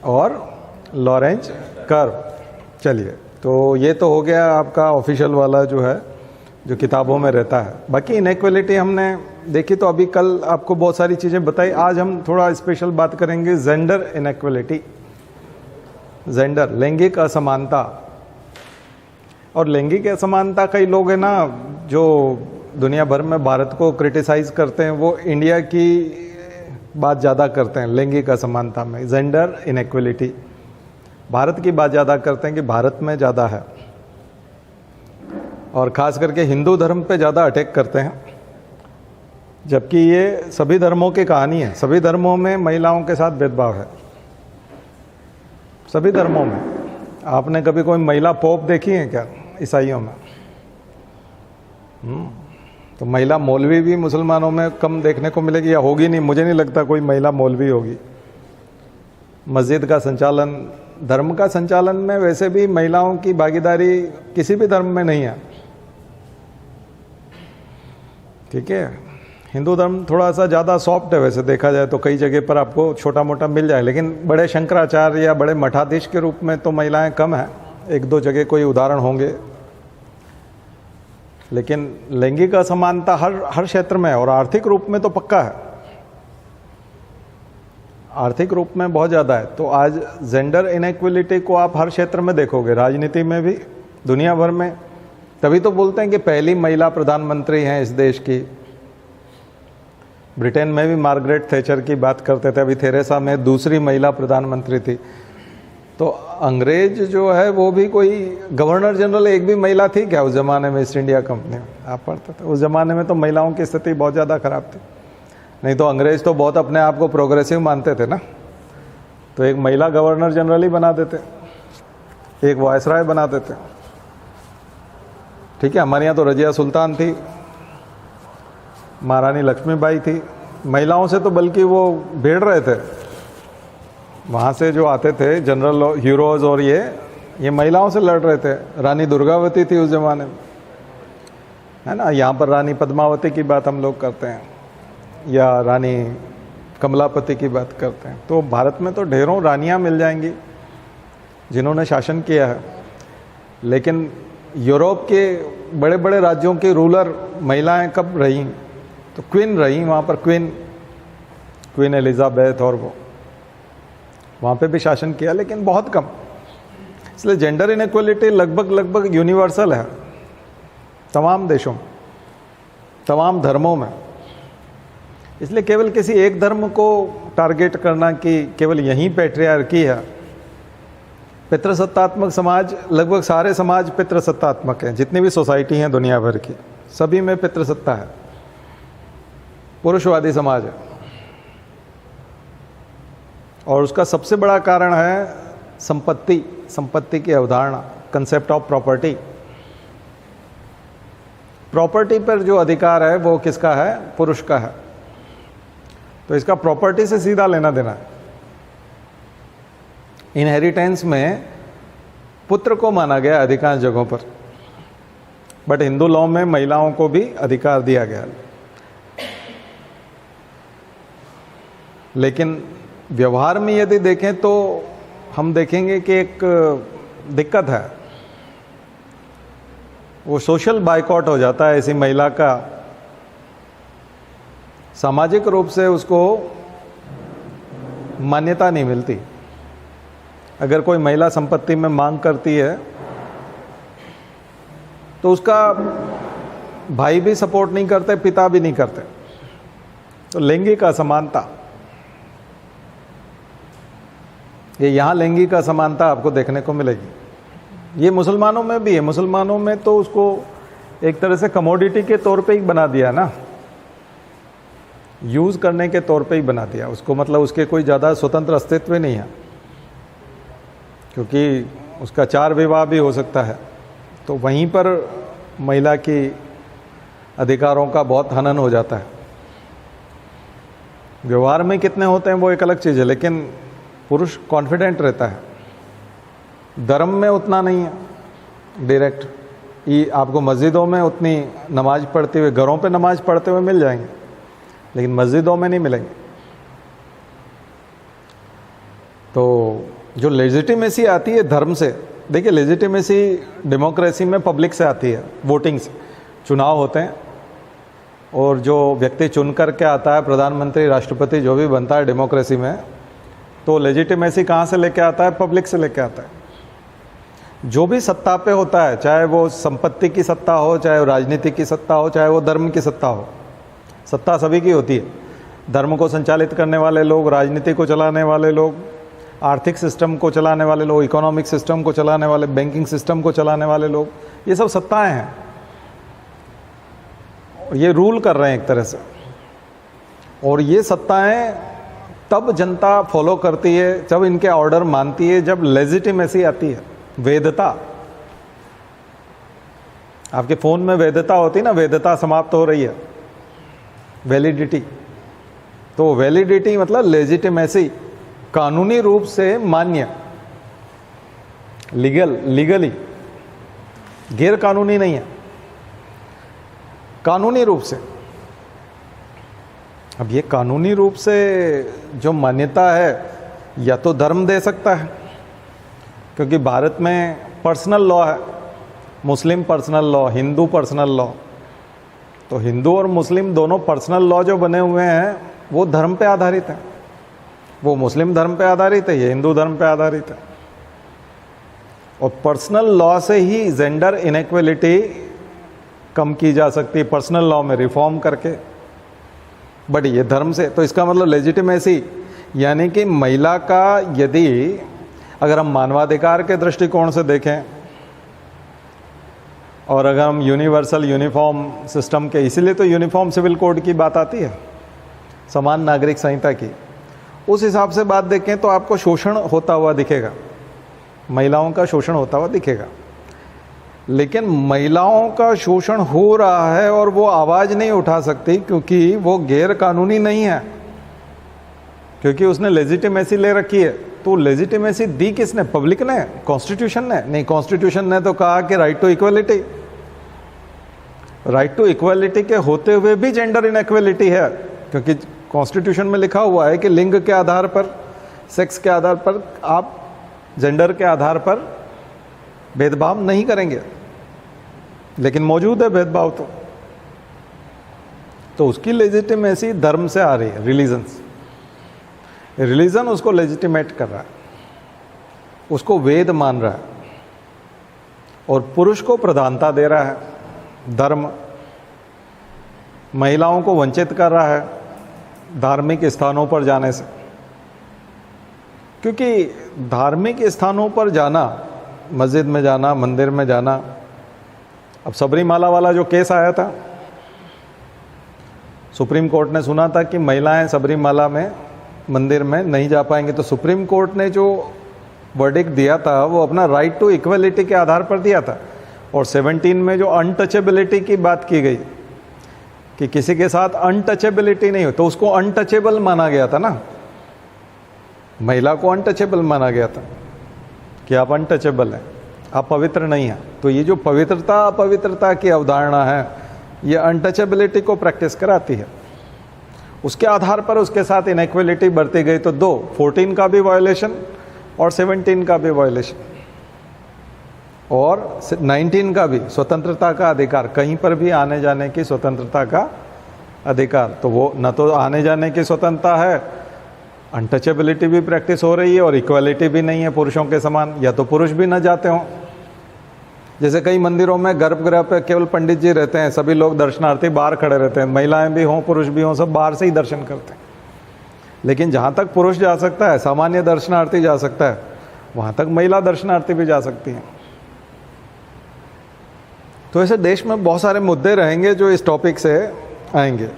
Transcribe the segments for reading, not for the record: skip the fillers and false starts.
और Lorentz curve. चलिए, तो ये तो हो गया आपका ऑफिशियल वाला जो है, जो किताबों में रहता है। बाकी इनइक्वालिटी हमने देखी, तो अभी कल आपको बहुत सारी चीज़ें बताई। आज हम थोड़ा स्पेशल बात करेंगे जेंडर इनइक्वालिटी, जेंडर लैंगिक असमानता। और लैंगिक असमानता कई लोग हैं ना जो दुनिया भर में भारत को क्रिटिसाइज करते हैं, वो इंडिया की बात ज़्यादा करते हैं लैंगिक असमानता में, जेंडर इनइक्वालिटी। भारत की बात ज़्यादा करते हैं कि भारत में ज़्यादा है, और ख़ास करके हिंदू धर्म पे ज़्यादा अटैक करते हैं, जबकि ये सभी धर्मों की कहानी है। सभी धर्मों में महिलाओं के साथ भेदभाव है, सभी धर्मों में। आपने कभी कोई महिला पोप देखी है क्या ईसाइयों में? तो महिला मौलवी भी मुसलमानों में कम देखने को मिलेगी, या होगी नहीं। मुझे नहीं लगता कोई महिला मौलवी होगी। मस्जिद का संचालन, धर्म का संचालन में वैसे भी महिलाओं की भागीदारी किसी भी धर्म में नहीं है, ठीक है। हिंदू धर्म थोड़ा सा ज़्यादा सॉफ्ट है वैसे देखा जाए तो, कई जगह पर आपको छोटा मोटा मिल जाए, लेकिन बड़े शंकराचार्य या बड़े मठाधीश के रूप में तो महिलाएं कम हैं। एक दो जगह कोई उदाहरण होंगे, लेकिन लैंगिक असमानता हर क्षेत्र में है, और आर्थिक रूप में तो पक्का है, आर्थिक रूप में बहुत ज़्यादा है। तो आज जेंडर इनइक्वालिटी को आप हर क्षेत्र में देखोगे, राजनीति में भी, दुनिया भर में। तभी तो बोलते हैं कि पहली महिला प्रधानमंत्री हैं इस देश की। ब्रिटेन में भी मार्गरेट थैचर की बात करते थे, अभी थेरेसा में दूसरी महिला प्रधानमंत्री थी। तो अंग्रेज जो है वो भी कोई गवर्नर जनरल एक भी महिला थी क्या उस ज़माने में? ईस्ट इंडिया कंपनी में आप पढ़ते थे, उस ज़माने में तो महिलाओं की स्थिति बहुत ज़्यादा खराब थी। नहीं तो अंग्रेज तो बहुत अपने आप को प्रोग्रेसिव मानते थे ना, तो एक महिला गवर्नर जनरल ही बना देते, एक वायसराय बना देते, ठीक है। हमारे यहाँ तो रजिया सुल्तान थी, महारानी लक्ष्मीबाई थी। महिलाओं से तो बल्कि वो भिड़ रहे थे, वहाँ से जो आते थे जनरल हीरोज़, और ये महिलाओं से लड़ रहे थे। रानी दुर्गावती थी उस ज़माने में, है ना। यहाँ पर रानी पद्मावती की बात हम लोग करते हैं, या रानी कमलापति की बात करते हैं। तो भारत में तो ढेरों रानियाँ मिल जाएंगी जिन्होंने शासन किया है, लेकिन यूरोप के बड़े बड़े राज्यों की रूलर महिलाएं कब रहीं? तो क्वीन रहीं वहाँ पर, क्वीन एलिजाबेथ, और वो वहाँ पे भी शासन किया, लेकिन बहुत कम। इसलिए जेंडर इनइक्वालिटी लगभग यूनिवर्सल है तमाम देशों में, तमाम धर्मों में। इसलिए केवल किसी एक धर्म को टारगेट करना कि केवल यहीं पैट्रियार्की है। पितृसत्तात्मक समाज, लगभग सारे समाज पितृसत्तात्मक हैं, जितनी भी सोसाइटी हैं दुनिया भर की, सभी में पितृसत्ता है, पुरुषवादी समाज है। और उसका सबसे बड़ा कारण है संपत्ति की अवधारणा, कंसेप्ट ऑफ प्रॉपर्टी। प्रॉपर्टी पर जो अधिकार है वो किसका है? पुरुष का है। तो इसका प्रॉपर्टी से सीधा लेना देना है। इनहेरिटेंस में पुत्र को माना गया अधिकांश जगहों पर, बट हिंदू लॉ में महिलाओं को भी अधिकार दिया गया। लेकिन व्यवहार में यदि देखें तो हम देखेंगे कि एक दिक्कत है, वो सोशल बायकॉट हो जाता है ऐसी महिला का। सामाजिक रूप से उसको मान्यता नहीं मिलती। अगर कोई महिला संपत्ति में मांग करती है तो उसका भाई भी सपोर्ट नहीं करते, पिता भी नहीं करते। तो लैंगिक असमानता, ये यहाँ लैंगिक असमानता आपको देखने को मिलेगी। ये मुसलमानों में भी है। मुसलमानों में तो उसको एक तरह से कमोडिटी के तौर पे ही बना दिया ना, यूज़ करने के तौर पे ही बना दिया उसको। मतलब उसके कोई ज़्यादा स्वतंत्र अस्तित्व नहीं है, क्योंकि उसका 4 विवाह भी हो सकता है। तो वहीं पर महिला की अधिकारों का बहुत हनन हो जाता है। व्यवहार में कितने होते हैं वो एक अलग चीज़ है, लेकिन पुरुष कॉन्फिडेंट रहता है। धर्म में उतना नहीं है डायरेक्ट। ये आपको मस्जिदों में उतनी नमाज पढ़ते हुए, घरों पे नमाज पढ़ते हुए मिल जाएंगे, लेकिन मस्जिदों में नहीं मिलेंगे। तो जो लेजिटिमेसी आती है धर्म से, देखिए लेजिटिमेसी डेमोक्रेसी में पब्लिक से आती है, वोटिंग से। चुनाव होते हैं और जो व्यक्ति चुन कर के आता है, प्रधानमंत्री, राष्ट्रपति जो भी बनता है डेमोक्रेसी में, तो लेजिटिमेसी कहाँ से लेके आता है? पब्लिक से लेके आता है। जो भी सत्ता पे होता है, चाहे वो संपत्ति की सत्ता हो, चाहे वो राजनीति की सत्ता हो, चाहे वो धर्म की सत्ता हो, सत्ता सभी की होती है। धर्म को संचालित करने वाले लोग, राजनीति को चलाने वाले लोग, आर्थिक सिस्टम को चलाने वाले लोग, इकोनॉमिक सिस्टम को चलाने वाले, बैंकिंग सिस्टम को चलाने वाले लोग, ये सब सत्ताएं हैं। ये रूल कर रहे हैं एक तरह से। और ये सत्ताएं तब जनता फॉलो करती है, जब इनके ऑर्डर मानती है, जब लेजिटिमेसी आती है, वैधता। आपके फोन में वैधता होती है ना, वैधता समाप्त हो रही है, वैलिडिटी। तो वैलिडिटी मतलब लेजिटिमेसी, कानूनी रूप से मान्य, लीगली, गैर कानूनी नहीं है, कानूनी रूप से। अब ये कानूनी रूप से जो मान्यता है, या तो धर्म दे सकता है, क्योंकि भारत में पर्सनल लॉ है, मुस्लिम पर्सनल लॉ, हिंदू पर्सनल लॉ। तो हिंदू और मुस्लिम दोनों पर्सनल लॉ जो बने हुए हैं वो धर्म पे आधारित है। वो मुस्लिम धर्म पे आधारित है, ये हिंदू धर्म पे आधारित है। और पर्सनल लॉ से ही जेंडर इनइक्वलिटी कम की जा सकती है, पर्सनल लॉ में रिफॉर्म करके। बट ये धर्म से, तो इसका मतलब लेजिटिमेसी, यानी कि महिला का, यदि अगर हम मानवाधिकार के दृष्टिकोण से देखें और अगर हम यूनिवर्सल यूनिफॉर्म सिस्टम के, इसीलिए तो यूनिफॉर्म सिविल कोड की बात आती है, समान नागरिक संहिता की, उस हिसाब से बात देखें तो आपको शोषण होता हुआ दिखेगा, महिलाओं का शोषण होता हुआ दिखेगा। लेकिन महिलाओं का शोषण हो रहा है और वो आवाज़ नहीं उठा सकती, क्योंकि वो गैर कानूनी नहीं है, क्योंकि उसने लेजिटिमेसी ले रखी है। तो लेजिटिमेसी दी किसने? पब्लिक ने, कॉन्स्टिट्यूशन ने नहीं। कॉन्स्टिट्यूशन ने तो कहा कि right to equality, right to equality के होते हुए भी जेंडर इनइक्वलिटी है, क्योंकि कॉन्स्टिट्यूशन में लिखा हुआ है कि लिंग के आधार पर, सेक्स के आधार पर, आप जेंडर के आधार पर भेदभाव नहीं करेंगे। लेकिन मौजूद है भेदभाव। तो उसकी लेजिटिमेसी धर्म से आ रही है, रिलीजन से। रिलीजन उसको लेजिटिमेट कर रहा है, उसको वेद मान रहा है, और पुरुष को प्रधानता दे रहा है। धर्म महिलाओं को वंचित कर रहा है धार्मिक स्थानों पर जाने से, क्योंकि धार्मिक स्थानों पर जाना, मस्जिद में जाना, मंदिर में जाना, अब सबरीमाला वाला जो केस आया था, सुप्रीम कोर्ट ने सुना था कि महिलाएं सबरीमाला में, मंदिर में नहीं जा पाएंगे, तो सुप्रीम कोर्ट ने जो वर्डिक्ट दिया था वो अपना राइट टू इक्वलिटी के आधार पर दिया था। और 17 में जो अनटचेबिलिटी की बात की गई कि किसी के साथ अनटचेबिलिटी नहीं हो, तो उसको अनटचेबल माना गया था ना, महिला को अनटचेबल माना गया था कि आप अनटचेबल हैं, आप पवित्र नहीं हैं। तो ये जो पवित्रता अपवित्रता की अवधारणा है, ये अनटचेबिलिटी को प्रैक्टिस कराती है। उसके आधार पर उसके साथ इनइक्वलिटी बढ़ती गई, तो 14 का भी वायोलेशन और 17 का भी वायोलेशन, और 19 का भी, स्वतंत्रता का अधिकार, कहीं पर भी आने जाने की स्वतंत्रता का अधिकार। तो वो न तो आने जाने की स्वतंत्रता है, अनटचेबिलिटी भी प्रैक्टिस हो रही है, और इक्वालिटी भी नहीं है पुरुषों के समान, या तो पुरुष भी न जाते हों। जैसे कई मंदिरों में गर्भगृह पे केवल पंडित जी रहते हैं, सभी लोग दर्शनार्थी बाहर खड़े रहते हैं, महिलाएं भी हों पुरुष भी हों, सब बाहर से ही दर्शन करते हैं। लेकिन जहाँ तक पुरुष जा सकता है, सामान्य दर्शनार्थी जा सकता है, वहाँ तक महिला दर्शनार्थी भी जा सकती हैं। तो ऐसे देश में बहुत सारे मुद्दे रहेंगे जो इस टॉपिक से आएंगे।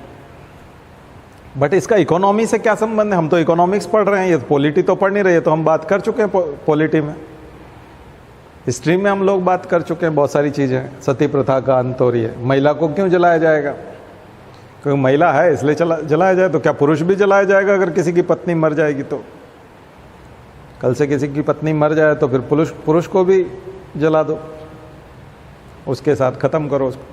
बट इसका इकोनॉमी से क्या संबंध है? हम तो इकोनॉमिक्स पढ़ रहे हैं, ये पॉलिटी तो पढ़ नहीं रहे, तो हम बात कर चुके हैं पॉलिटी में, हिस्ट्री में हम लोग बात कर चुके हैं बहुत सारी चीज़ें। सती प्रथा का अंत हो रही है, महिला को क्यों जलाया जाएगा? क्योंकि महिला है इसलिए जलाया जाए। तो क्या पुरुष भी जलाया जाएगा अगर किसी की पत्नी मर जाएगी? तो कल से किसी की पत्नी मर जाए तो फिर पुरुष को भी जला दो, उसके साथ ख़त्म करो उसको,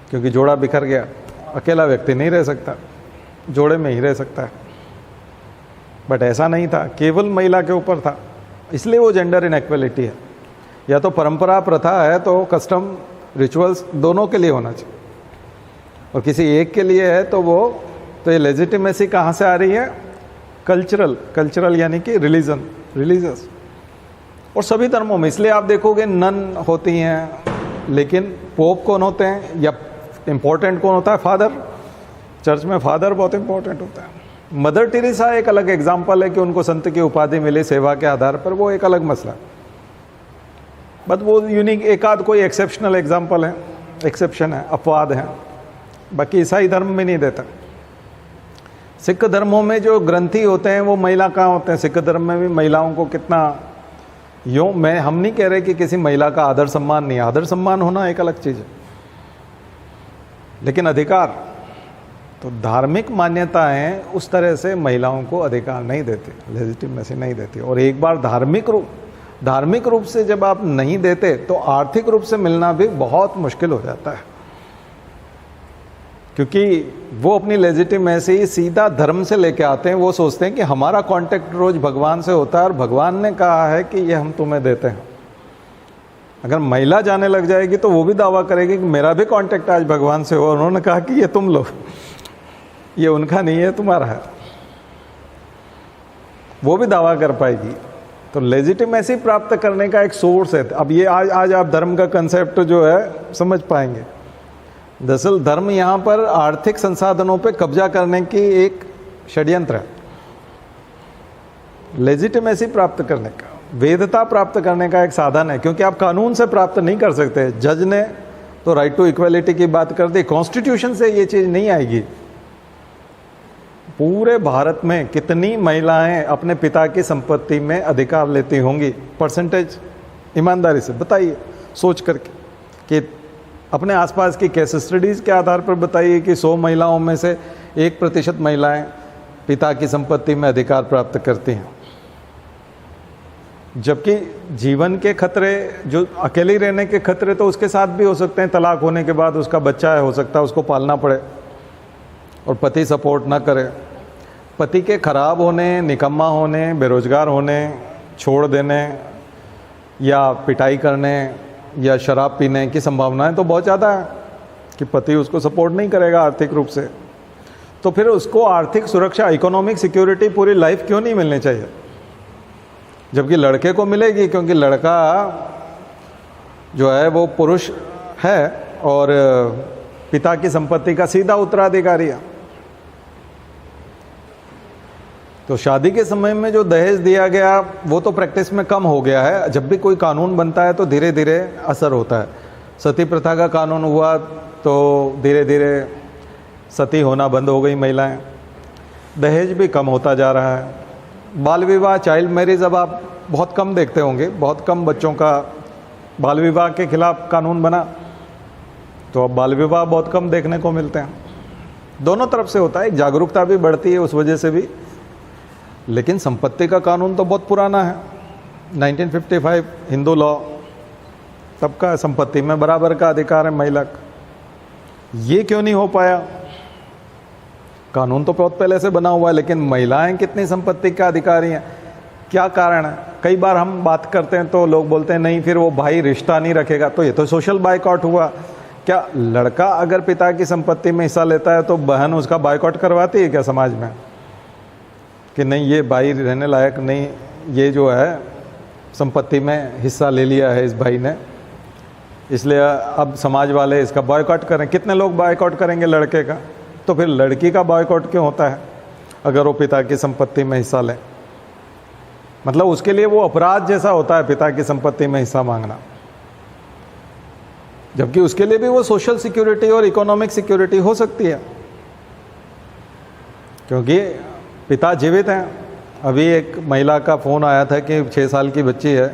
क्योंकि जोड़ा बिखर गया, अकेला व्यक्ति नहीं रह सकता, जोड़े में ही रह सकता है। बट ऐसा नहीं था, केवल महिला के ऊपर था, इसलिए वो जेंडर इनइक्वालिटी है। या तो परंपरा प्रथा है तो कस्टम रिचुअल्स दोनों के लिए होना चाहिए, और किसी एक के लिए है तो वो, तो ये लेजिटिमेसी कहाँ से आ रही है? कल्चरल यानी कि रिलीजियस। और सभी धर्मों में, इसलिए आप देखोगे नन होती हैं, लेकिन पोप कौन होते हैं या इम्पोर्टेंट कौन होता है? फादर। चर्च में फादर बहुत इंपॉर्टेंट होता है। मदर टेरेसा एक अलग एग्जाम्पल है कि उनको संत की उपाधि मिली सेवा के आधार पर, वो एक अलग मसला है। बट वो यूनिक, एक आध कोई एक्सेप्शनल एग्जाम्पल है, एक्सेप्शन है, अपवाद है, बाकी ईसाई धर्म में नहीं देता। सिख धर्मों में जो ग्रंथी होते हैं वो महिला कहाँ होते हैं? सिख धर्म में भी महिलाओं को कितना हम नहीं कह रहे कि किसी महिला का आदर सम्मान नहीं है, आदर सम्मान होना एक अलग चीज़ है, लेकिन अधिकार, तो धार्मिक मान्यताएं उस तरह से महिलाओं को अधिकार नहीं देती, लेजिटिमेसी नहीं देती। और एक बार धार्मिक रूप से जब आप नहीं देते तो आर्थिक रूप से मिलना भी बहुत मुश्किल हो जाता है, क्योंकि वो अपनी लेजिटिमेसी सीधा धर्म से लेके आते हैं। वो सोचते हैं कि हमारा कांटेक्ट रोज भगवान से होता है और भगवान ने कहा है कि ये हम तुम्हें देते हैं। अगर महिला जाने लग जाएगी तो वो भी दावा करेगी कि मेरा भी कांटेक्ट आज भगवान से हो, उन्होंने कहा कि ये तुम लो, ये उनका नहीं है, तुम्हारा है, वो भी दावा कर पाएगी। तो लेजिटिमेसी प्राप्त करने का एक सोर्स है। अब ये आज आप धर्म का कंसेप्ट जो है समझ पाएंगे। दरअसल धर्म यहाँ पर आर्थिक संसाधनों पे कब्जा करने की एक षड्यंत्र है, लेजिटिमेसी प्राप्त करने का, वैधता प्राप्त करने का एक साधन है, क्योंकि आप कानून से प्राप्त नहीं कर सकते। जज ने तो राइट टू इक्वलिटी की बात कर दी, कॉन्स्टिट्यूशन से ये चीज़ नहीं आएगी। पूरे भारत में कितनी महिलाएं अपने पिता की संपत्ति में अधिकार लेती होंगी? परसेंटेज ईमानदारी से बताइए, सोच करके, कि अपने आसपास की केस स्टडीज़ के आधार पर बताइए कि 100 महिलाओं में से 1% महिलाएं पिता की संपत्ति में अधिकार प्राप्त करती हैं। जबकि जीवन के खतरे, जो अकेले रहने के खतरे तो उसके साथ भी हो सकते हैं, तलाक होने के बाद उसका बच्चा है, हो सकता है उसको पालना पड़े और पति सपोर्ट ना करे। पति के खराब होने, निकम्मा होने, बेरोजगार होने, छोड़ देने या पिटाई करने या शराब पीने की संभावनाएं तो बहुत ज़्यादा है कि पति उसको सपोर्ट नहीं करेगा आर्थिक रूप से। तो फिर उसको आर्थिक सुरक्षा, इकोनॉमिक सिक्योरिटी पूरी लाइफ क्यों नहीं मिलनी चाहिए? जबकि लड़के को मिलेगी, क्योंकि लड़का जो है वो पुरुष है और पिता की संपत्ति का सीधा उत्तराधिकारी है। तो शादी के समय में जो दहेज दिया गया वो तो प्रैक्टिस में कम हो गया है। जब भी कोई कानून बनता है तो धीरे धीरे असर होता है। सती प्रथा का कानून हुआ तो धीरे धीरे सती होना बंद हो गई महिलाएं, दहेज भी कम होता जा रहा है। बाल विवाह, चाइल्ड मैरिज अब आप बहुत कम देखते होंगे, बहुत कम बच्चों का बाल विवाह के खिलाफ कानून बना, तो अब बाल विवाह बहुत कम देखने को मिलते हैं। दोनों तरफ से होता है, एक जागरूकता भी बढ़ती है उस वजह से भी। लेकिन संपत्ति का कानून तो बहुत पुराना है, 1955 हिंदू लॉ, तब का संपत्ति में बराबर का अधिकार है महिला का। ये क्यों नहीं हो पाया? कानून तो बहुत पहले से बना हुआ है, लेकिन महिलाएं कितनी संपत्ति का अधिकारी हैं? क्या कारण है? कई बार हम बात करते हैं तो लोग बोलते हैं नहीं, फिर वो भाई रिश्ता नहीं रखेगा। तो ये तो सोशल बायकॉट हुआ। क्या लड़का अगर पिता की संपत्ति में हिस्सा लेता है तो बहन उसका बायकॉट करवाती है क्या समाज में, कि नहीं ये भाई रहने लायक नहीं, ये जो है संपत्ति में हिस्सा ले लिया है इस भाई ने, इसलिए अब समाज वाले इसका बॉयकॉट करें? कितने लोग बॉयकॉट करेंगे लड़के का? तो फिर लड़की का बॉयकॉट क्यों होता है अगर वो पिता की संपत्ति में हिस्सा ले? मतलब उसके लिए वो अपराध जैसा होता है पिता की संपत्ति में हिस्सा मांगना, जबकि उसके लिए भी वो सोशल सिक्योरिटी और इकोनॉमिक सिक्योरिटी हो सकती है, क्योंकि पिता जीवित हैं। अभी एक महिला का फ़ोन आया था कि 6 साल की बच्ची है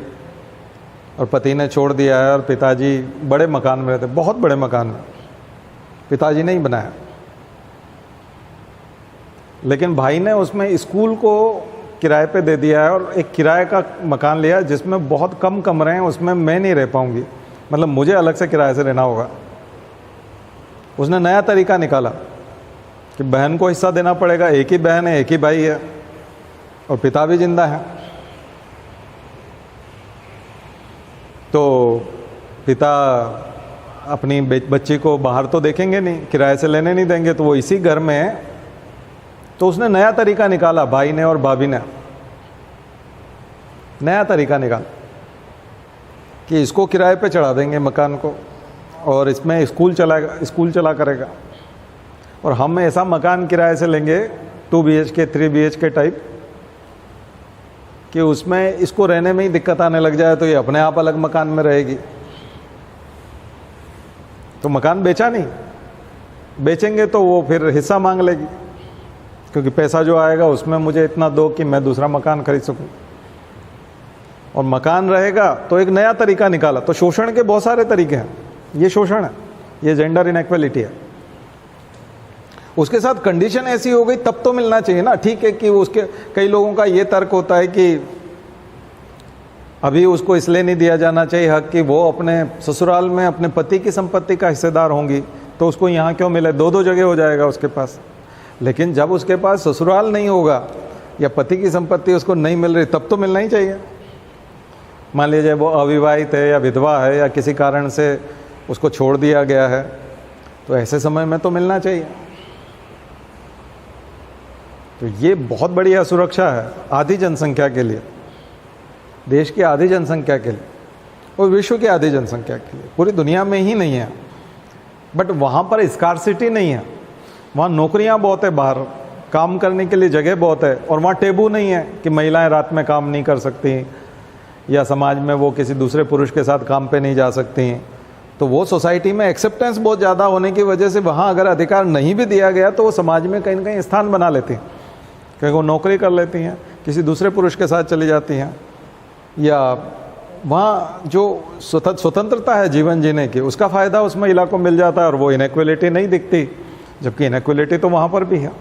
और पति ने छोड़ दिया है और पिताजी बड़े मकान में रहते, बहुत बड़े मकान में, पिताजी ने ही बनाया, लेकिन भाई ने उसमें स्कूल को किराए पे दे दिया है और एक किराए का मकान लिया जिसमें बहुत कम कमरे हैं, उसमें मैं नहीं रह पाऊंगी, मतलब मुझे अलग से किराए से रहना होगा। उसने नया तरीका निकाला कि बहन को हिस्सा देना पड़ेगा, एक ही बहन है, एक ही भाई है, और पिता भी जिंदा हैं। तो पिता अपनी बच्ची को बाहर तो देखेंगे नहीं, किराए से लेने नहीं देंगे, तो वो इसी घर में है। तो उसने नया तरीका निकाला, भाई ने और भाभी ने नया तरीका निकाला कि इसको किराए पे चढ़ा देंगे मकान को, और इसमें स्कूल चला करेगा, और हम ऐसा मकान किराए से लेंगे 2 BHK 3 BHK टाइप कि उसमें इसको रहने में ही दिक्कत आने लग जाए तो ये अपने आप अलग मकान में रहेगी। तो मकान बेचा नहीं, बेचेंगे तो वो फिर हिस्सा मांग लेगी, क्योंकि पैसा जो आएगा उसमें मुझे इतना दो कि मैं दूसरा मकान खरीद सकूं। और मकान रहेगा तो एक नया तरीका निकाला। तो शोषण के बहुत सारे तरीके हैं, ये शोषण है, ये जेंडर इनइक्वालिटी है। उसके साथ कंडीशन ऐसी हो गई तब तो मिलना चाहिए ना। ठीक है कि उसके कई लोगों का ये तर्क होता है कि अभी उसको इसलिए नहीं दिया जाना चाहिए हक कि वो अपने ससुराल में अपने पति की संपत्ति का हिस्सेदार होंगी, तो उसको यहाँ क्यों मिले, 2 जगह हो जाएगा उसके पास। लेकिन जब उसके पास ससुराल नहीं होगा या पति की संपत्ति उसको नहीं मिल रही, तब तो मिलना ही चाहिए। मान लीजिए वो अविवाहित है या विधवा है या किसी कारण से उसको छोड़ दिया गया है, तो ऐसे समय में तो मिलना चाहिए। तो ये बहुत बड़ी असुरक्षा है आधी जनसंख्या के लिए, देश की आधी जनसंख्या के लिए और विश्व की आधी जनसंख्या के लिए। पूरी दुनिया में ही नहीं है, बट वहाँ पर स्कार्सिटी नहीं है। वहाँ नौकरियाँ बहुत है, बाहर काम करने के लिए जगह बहुत है, और वहाँ टेबू नहीं है कि महिलाएं रात में काम नहीं कर सकती या समाज में वो किसी दूसरे पुरुष के साथ काम पे नहीं जा सकती। तो वो सोसाइटी में एक्सेप्टेंस बहुत ज़्यादा होने की वजह से वहाँ अगर अधिकार नहीं भी दिया गया तो वो समाज में कहीं ना कहीं स्थान बना लेती हैं, क्योंकि वो नौकरी कर लेती हैं, किसी दूसरे पुरुष के साथ चली जाती हैं, या वहाँ जो स्वतंत्रता है जीवन जीने की उसका फ़ायदा उस महिला को मिल जाता है, और वो इनइक्वालिटी नहीं दिखती, जबकि इनइक्वालिटी तो वहाँ पर भी है।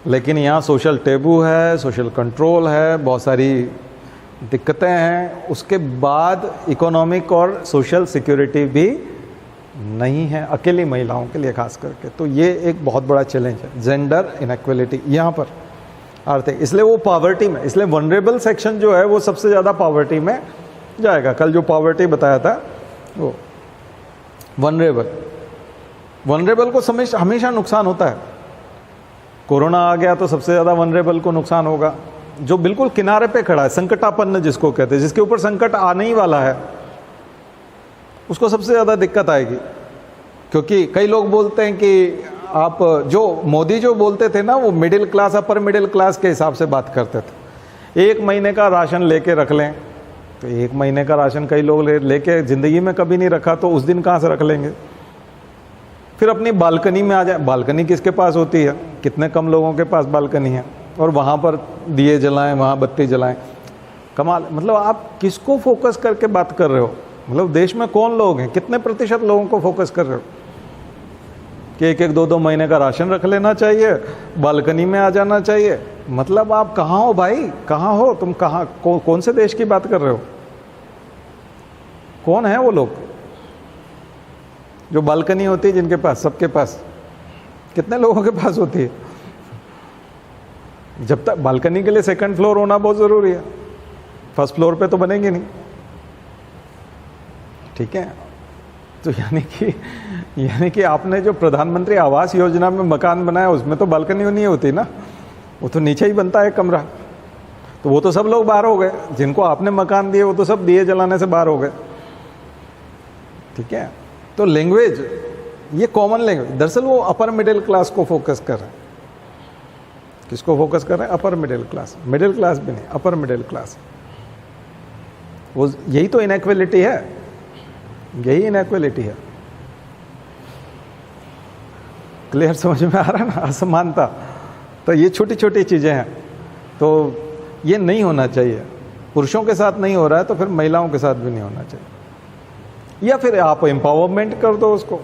लेकिन यहाँ सोशल टेबू है, सोशल कंट्रोल है, बहुत सारी दिक्कतें हैं। उसके बाद इकोनॉमिक और सोशल सिक्योरिटी भी नहीं है अकेली महिलाओं के लिए खास करके। तो ये एक बहुत बड़ा चैलेंज है, जेंडर इनइक्वालिटी यहाँ पर आर्थिक। इसलिए वो पॉवर्टी में, इसलिए वनरेबल सेक्शन जो है वो सबसे ज़्यादा पॉवर्टी में जाएगा। कल जो पॉवर्टी बताया था वो वनरेबल को हमेशा नुकसान होता है। कोरोना आ गया तो सबसे ज़्यादा वनरेबल को नुकसान होगा, जो बिल्कुल किनारे पे खड़ा है, संकटापन्न जिसको कहते हैं, जिसके ऊपर संकट आने ही वाला है, उसको सबसे ज़्यादा दिक्कत आएगी। क्योंकि कई लोग बोलते हैं कि आप जो मोदी जो बोलते थे ना, वो middle class upper middle class के हिसाब से बात करते थे। 1 महीने का राशन लेके रख लें, तो 1 महीने का राशन कई लोग लेके ज़िंदगी में कभी नहीं रखा, तो उस दिन कहाँ से रख लेंगे। फिर अपनी बालकनी में आ जाए। बालकनी किसके पास होती है, कितने कम लोगों के पास बालकनी है, और वहाँ पर दिए जलाएं, वहाँ बत्ती जलाएं। कमाल। मतलब आप किसको फोकस करके बात कर रहे हो, मतलब देश में कौन लोग हैं, कितने प्रतिशत लोगों को फोकस कर रहे हो कि 1-1, 2-2 महीने का राशन रख लेना चाहिए, बालकनी में आ जाना चाहिए। मतलब आप कहाँ हो भाई, कहाँ हो तुम, कहाँ कौन से देश की बात कर रहे हो। कौन है वो लोग जो बालकनी होती है जिनके पास, सबके पास, कितने लोगों के पास होती है। जब तक बालकनी के लिए 2nd फ्लोर होना बहुत ज़रूरी है, 1st फ्लोर पे तो बनेगी नहीं। ठीक है। तो यानी कि आपने जो प्रधानमंत्री आवास योजना में मकान बनाया उसमें तो बालकनी नहीं होती ना, वो तो नीचे ही बनता है कमरा। तो वो तो सब लोग बाहर हो गए, जिनको आपने मकान दिए वो तो सब दिए जलाने से बाहर हो गए। ठीक है। तो लैंग्वेज, ये कॉमन लैंग्वेज, दरअसल वो अपर मिडिल क्लास को फोकस कर रहे हैं। किसको फोकस कर रहे हैं, upper middle class. Middle class भी नहीं, अपर मिडिल क्लास। वो यही तो इनइक्वालिटी है, यही इनइक्वालिटी है। क्लियर समझ में आ रहा है ना, असमानता। तो ये छोटी छोटी चीज़ें हैं, तो ये नहीं होना चाहिए। पुरुषों के साथ नहीं हो रहा है तो फिर महिलाओं के साथ भी नहीं होना चाहिए। या फिर आप एम्पावरमेंट कर दो उसको।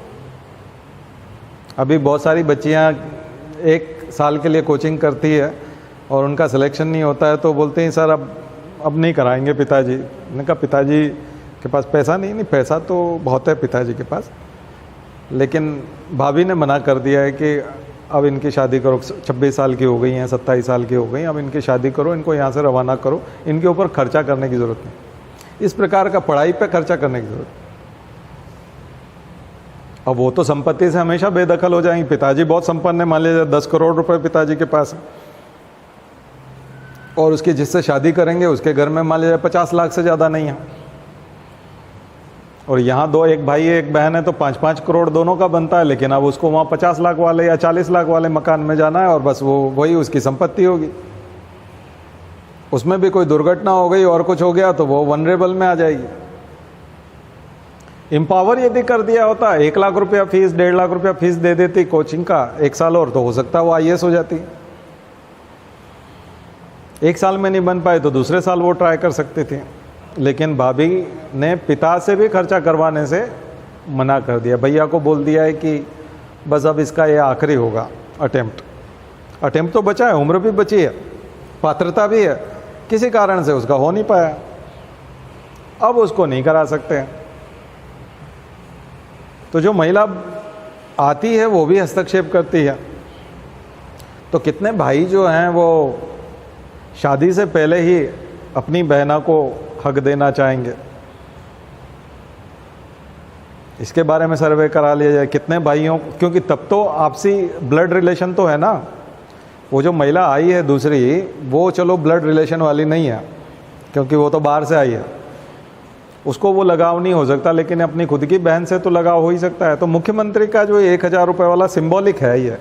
अभी बहुत सारी बच्चियां 1 साल के लिए कोचिंग करती है और उनका सिलेक्शन नहीं होता है तो बोलते हैं सर अब नहीं कराएंगे पिताजी। मैंने कहा पिताजी के पास पैसा नहीं, पैसा तो बहुत है पिताजी के पास, लेकिन भाभी ने मना कर दिया है कि अब इनकी शादी करो, 26 साल की हो गई हैं, 27 साल की हो गई, अब इनकी शादी करो, इनको यहाँ से रवाना करो, इनके ऊपर खर्चा करने की ज़रूरत नहीं। इस प्रकार का पढ़ाई पे खर्चा करने की ज़रूरत नहीं। अब वो तो संपत्ति से हमेशा बेदखल हो जाएंगे। पिताजी बहुत संपन्न है, मान लीजिए 10 करोड़ रुपए पिताजी के पास है, और उसकी जिससे शादी करेंगे उसके घर में मान लीजिए 50 लाख से ज़्यादा नहीं है, और यहाँ दो, एक भाई है एक बहन है, तो 5-5 करोड़ दोनों का बनता है, लेकिन अब उसको वहाँ 50 लाख वाले या 40 लाख वाले मकान में जाना है, और बस वो वही उसकी संपत्ति होगी। उसमें भी कोई दुर्घटना हो गई और कुछ हो गया तो वो वनरेबल में आ जाएगी। एम्पावर यदि कर दिया होता, 1 लाख रुपया फीस, 1.5 लाख रुपया फीस दे देती कोचिंग का 1 साल और, तो हो सकता है वो IAS हो जाती। 1 साल में नहीं बन पाए तो दूसरे साल वो ट्राई कर सकती थी, लेकिन भाभी ने पिता से भी खर्चा करवाने से मना कर दिया। भैया को बोल दिया है कि बस अब इसका ये आखिरी होगा अटेम्प्ट तो बचा है, उम्र भी बची है, पात्रता भी है, किसी कारण से उसका हो नहीं पाया, अब उसको नहीं करा सकते हैं। तो जो महिला आती है वो भी हस्तक्षेप करती है। तो कितने भाई जो हैं वो शादी से पहले ही अपनी बहना को हक देना चाहेंगे, इसके बारे में सर्वे करा लिया जाए कितने भाइयों, क्योंकि तब तो आपसी ब्लड रिलेशन तो है ना। वो जो महिला आई है दूसरी, वो चलो ब्लड रिलेशन वाली नहीं है क्योंकि वो तो बाहर से आई है, उसको वो लगाव नहीं हो सकता, लेकिन अपनी खुद की बहन से तो लगाव हो ही सकता है। तो मुख्यमंत्री का जो 1000 रुपये वाला सिंबॉलिक है ये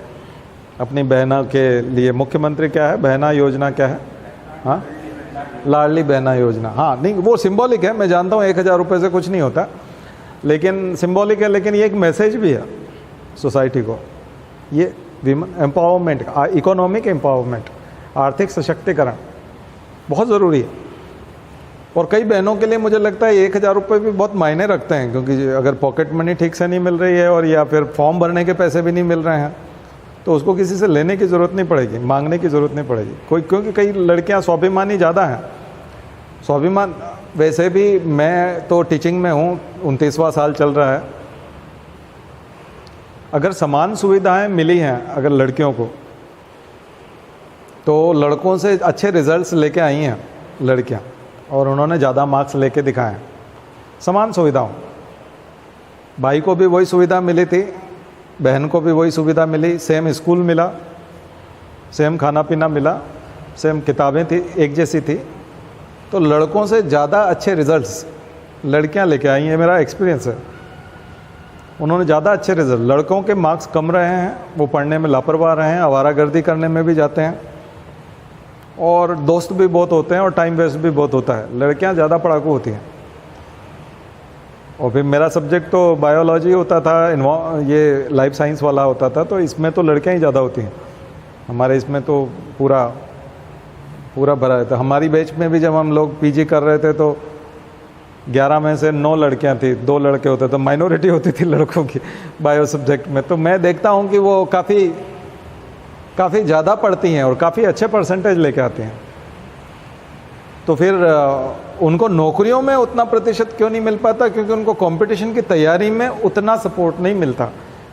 अपनी बहना के लिए। मुख्यमंत्री क्या है, बहना योजना क्या है, हाँ लाडली बहना योजना, हाँ नहीं वो सिंबॉलिक है, मैं जानता हूँ 1000 रुपये से कुछ नहीं होता, लेकिन सिंबॉलिक है, लेकिन ये एक मैसेज भी है सोसाइटी को। ये विमेन एम्पावरमेंट, इकोनॉमिक एम्पावरमेंट, आर्थिक सशक्तिकरण बहुत ज़रूरी है। और कई बहनों के लिए मुझे लगता है 1000 रुपये भी बहुत मायने रखते हैं, क्योंकि अगर पॉकेट मनी ठीक से नहीं मिल रही है और या फिर फॉर्म भरने के पैसे भी नहीं मिल रहे हैं, तो उसको किसी से लेने की ज़रूरत नहीं पड़ेगी, मांगने की ज़रूरत नहीं पड़ेगी कोई, क्योंकि कई लड़कियां स्वाभिमानी ज़्यादा हैं। स्वाभिमान, वैसे भी मैं तो टीचिंग में हूँ, 29वां साल चल रहा है। अगर समान सुविधाएं मिली हैं अगर लड़कियों को, तो लड़कों से अच्छे रिजल्ट्स लेके आई हैं लड़कियां, और उन्होंने ज़्यादा मार्क्स लेके दिखाए हैं। समान सुविधाओं, भाई को भी वही सुविधा मिली थी, बहन को भी वही सुविधा मिली, सेम स्कूल मिला, सेम खाना पीना मिला, सेम किताबें थी, एक जैसी थी, तो लड़कों से ज़्यादा अच्छे रिजल्ट्स लड़कियां लेके आई हैं, मेरा एक्सपीरियंस है। उन्होंने ज़्यादा अच्छे रिजल्ट, लड़कों के मार्क्स कम रहे हैं, वो पढ़ने में लापरवाह रहे हैं, आवारागर्दी करने में भी जाते हैं, और दोस्त भी बहुत होते हैं, और टाइम वेस्ट भी बहुत होता है। लड़कियां ज़्यादा पढ़ाकू होती हैं। और फिर मेरा सब्जेक्ट तो बायोलॉजी होता था, ये लाइफ साइंस वाला होता था, तो इसमें तो लड़कियां ही ज़्यादा होती हैं। हमारे इसमें तो पूरा भरा रहता। हमारी बैच में भी जब हम लोग पीजी कर रहे थे तो 11 में से 9 लड़कियां थी, 2 लड़के होते, तो माइनॉरिटी होती थी लड़कों की बायो सब्जेक्ट में। तो मैं देखता हूँ कि वो काफ़ी ज़्यादा पढ़ती हैं और काफ़ी अच्छे परसेंटेज लेके आती हैं। तो फिर उनको नौकरियों में उतना प्रतिशत क्यों नहीं मिल पाता? क्योंकि उनको कंपटीशन की तैयारी में उतना सपोर्ट नहीं मिलता।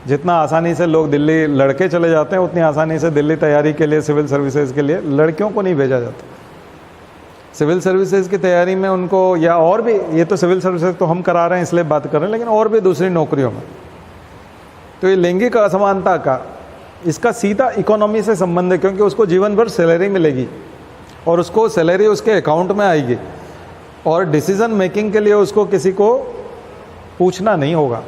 जितना आसानी से लोग दिल्ली लड़के चले जाते हैं, उतनी आसानी से दिल्ली तैयारी के लिए, सिविल सर्विसेज के लिए लड़कियों को नहीं भेजा जाता। सिविल सर्विसेज की तैयारी में उनको, या और भी, ये तो सिविल सर्विसेज तो हम करा रहे हैं इसलिए बात कर रहे हैं, लेकिन और भी दूसरी नौकरियों में, तो ये लैंगिक असमानता का, इसका सीधा इकोनॉमी से संबंध है, क्योंकि उसको जीवन भर सैलरी मिलेगी और उसको सैलरी उसके अकाउंट में आएगी, और डिसीजन मेकिंग के लिए उसको किसी को पूछना नहीं होगा।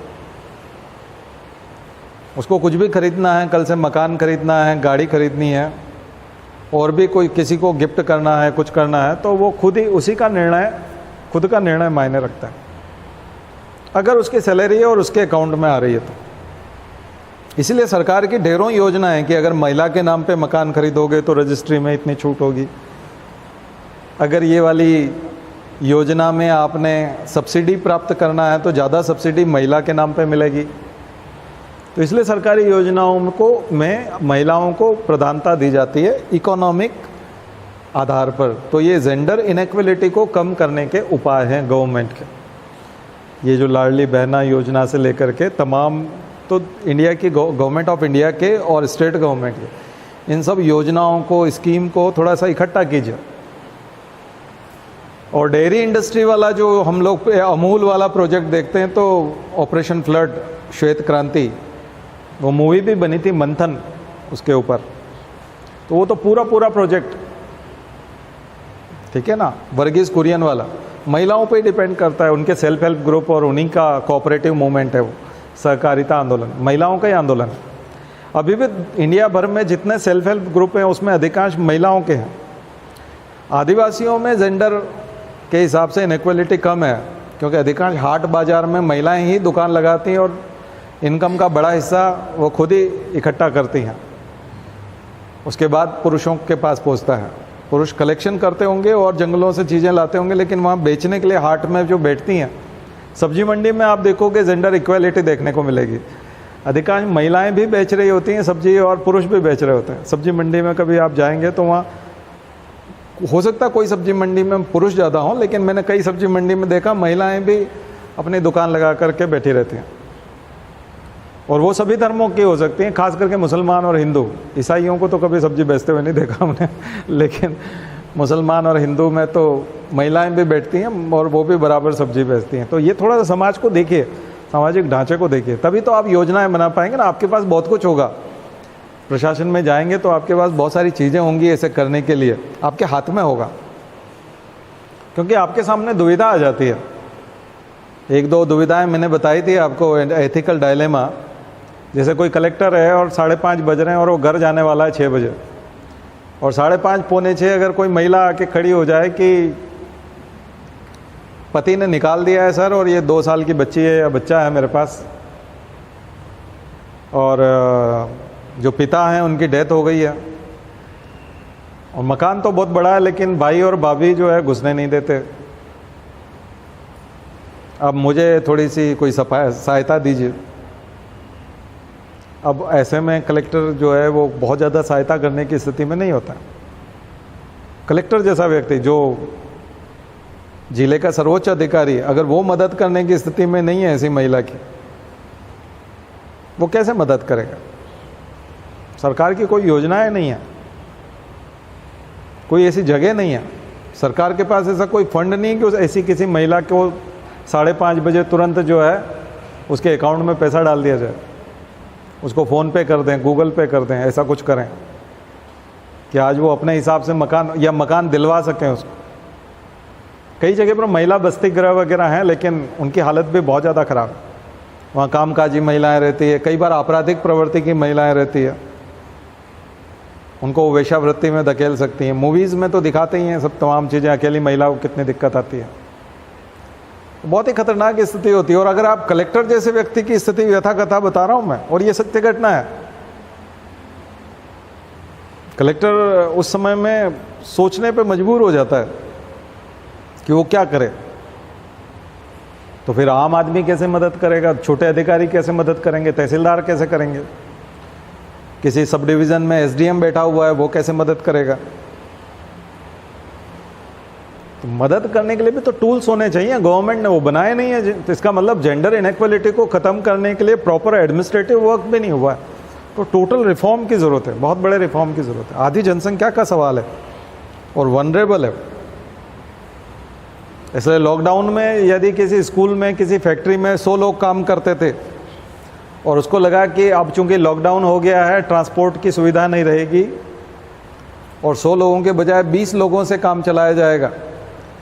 उसको कुछ भी खरीदना है, कल से मकान खरीदना है, गाड़ी खरीदनी है, और भी कोई किसी को गिफ्ट करना है, कुछ करना है, तो वो खुद ही उसी का निर्णय, खुद का निर्णय मायने रखता है, अगर उसकी सैलरी है और उसके अकाउंट में आ रही है तो। इसलिए सरकार की ढेरों योजना है कि अगर महिला के नाम पे मकान खरीदोगे तो रजिस्ट्री में इतनी छूट होगी, अगर ये वाली योजना में आपने सब्सिडी प्राप्त करना है तो ज़्यादा सब्सिडी महिला के नाम पे मिलेगी। तो इसलिए सरकारी योजनाओं को में महिलाओं को प्रधानता दी जाती है इकोनॉमिक आधार पर। तो ये जेंडर इनइक्वलिटी को कम करने के उपाय हैं गवर्नमेंट के। ये जो लाडली बहना योजना से लेकर के तमाम तो इंडिया की गवर्नमेंट ऑफ इंडिया के और स्टेट गवर्नमेंट के इन सब योजनाओं को, स्कीम को थोड़ा सा इकट्ठा कीजिए। और डेयरी इंडस्ट्री वाला जो हम लोग अमूल वाला प्रोजेक्ट देखते हैं, तो ऑपरेशन फ्लड, श्वेत क्रांति, वो मूवी भी बनी थी मंथन उसके ऊपर, तो वो तो पूरा प्रोजेक्ट, ठीक है ना, वर्गीज कुरियन वाला, महिलाओं पे डिपेंड करता है, उनके सेल्फ हेल्प ग्रुप और उन्हीं का कोऑपरेटिव मूवमेंट है वो, सहकारिता आंदोलन, महिलाओं का ही आंदोलन है। अभी भी इंडिया भर में जितने सेल्फ हेल्प ग्रुप हैं उसमें अधिकांश महिलाओं के हैं। आदिवासियों में जेंडर के हिसाब से इनइक्वलिटी कम है, क्योंकि अधिकांश हाट बाज़ार में महिलाएं ही दुकान लगाती हैं और इनकम का बड़ा हिस्सा वो खुद ही इकट्ठा करती हैं, उसके बाद पुरुषों के पास पहुंचता है। पुरुष कलेक्शन करते होंगे और जंगलों से चीज़ें लाते होंगे, लेकिन वहाँ बेचने के लिए हाट में जो बैठती हैं, सब्जी मंडी में आप देखोगे जेंडर इक्वालिटी देखने को मिलेगी। अधिकांश महिलाएं भी बेच रही होती हैं सब्जी और पुरुष भी बेच रहे होते हैं। सब्जी मंडी में कभी आप जाएंगे तो वहाँ हो सकता है कोई सब्जी मंडी में पुरुष ज़्यादा हों, लेकिन मैंने कई सब्जी मंडी में देखा महिलाएं भी अपनी दुकान लगा करके बैठी रहती हैं। और वो सभी धर्मों की हो सकती हैं, खास करके मुसलमान और हिंदू। ईसाइयों को तो कभी सब्जी बेचते हुए नहीं देखा हमने, लेकिन मुसलमान और हिंदू में तो महिलाएं भी बैठती हैं और वो भी बराबर सब्जी बेचती हैं। तो ये थोड़ा सा समाज को देखिए, सामाजिक ढांचे को देखिए, तभी तो आप योजनाएं बना पाएंगे ना। आपके पास बहुत कुछ होगा, प्रशासन में जाएंगे तो आपके पास बहुत सारी चीज़ें होंगी ऐसे करने के लिए, आपके हाथ में होगा, क्योंकि आपके सामने दुविधा आ जाती है। एक दो दुविधाएं मैंने बताई थी आपको, एथिकल डायलेमा। जैसे कोई कलेक्टर है और 5:30 बज रहे हैं और वो घर जाने वाला है 6 बजे, और 5:30 पौने 6 अगर कोई महिला आके खड़ी हो जाए कि पति ने निकाल दिया है सर, और ये 2 साल की बच्ची है या बच्चा है मेरे पास, और जो पिता हैं उनकी डेथ हो गई है, और मकान तो बहुत बड़ा है लेकिन भाई और भाभी जो है घुसने नहीं देते, अब मुझे थोड़ी सी कोई सहायता दीजिए। अब ऐसे में कलेक्टर जो है वो बहुत ज़्यादा सहायता करने की स्थिति में नहीं होता। कलेक्टर जैसा व्यक्ति जो जिले का सर्वोच्च अधिकारी, अगर वो मदद करने की स्थिति में नहीं है ऐसी महिला की, वो कैसे मदद करेगा? सरकार की कोई योजनाएं नहीं है, कोई ऐसी जगह नहीं है, सरकार के पास ऐसा कोई फंड नहीं कि उस ऐसी किसी महिला को 5:30 बजे तुरंत जो है उसके अकाउंट में पैसा डाल दिया जाए, उसको फ़ोन पे कर दें, गूगल पे कर दें, ऐसा कुछ करें कि आज वो अपने हिसाब से मकान दिलवा सकें उसको। कई जगह पर महिला बस्ती गृह वगैरह हैं, लेकिन उनकी हालत भी बहुत ज़्यादा ख़राब है। वहाँ कामकाजी महिलाएं रहती है, कई बार आपराधिक प्रवृत्ति की महिलाएं रहती है, उनको वेश्यावृत्ति में धकेल सकती हैं। मूवीज़ में तो दिखाते ही हैं सब तमाम चीज़ें, अकेली महिला को कितनी दिक्कत आती है, बहुत ही खतरनाक स्थिति होती है। और अगर आप कलेक्टर जैसे व्यक्ति की स्थिति यथा कथा बता रहा हूँ मैं, और ये सत्य घटना है, कलेक्टर उस समय में सोचने पे मजबूर हो जाता है कि वो क्या करे। तो फिर आम आदमी कैसे मदद करेगा? छोटे अधिकारी कैसे मदद करेंगे? तहसीलदार कैसे करेंगे? किसी सब डिवीज़न में एसडीएम बैठा हुआ है, वो कैसे मदद करेगा? तो मदद करने के लिए भी तो टूल्स होने चाहिए, गवर्नमेंट ने वो बनाए नहीं है। तो इसका मतलब जेंडर इनइक्वालिटी को ख़त्म करने के लिए प्रॉपर एडमिनिस्ट्रेटिव वर्क भी नहीं हुआ है। तो टोटल रिफॉर्म की ज़रूरत है, बहुत बड़े रिफॉर्म की ज़रूरत है। आधी जनसंख्या का सवाल है और वनरेबल है। इसलिए लॉकडाउन में यदि किसी स्कूल में, किसी फैक्ट्री में 100 लोग काम करते थे और उसको लगा कि अब चूंकि लॉकडाउन हो गया है, ट्रांसपोर्ट की सुविधा नहीं रहेगी और 100 लोगों के बजाय 20 लोगों से काम चलाया जाएगा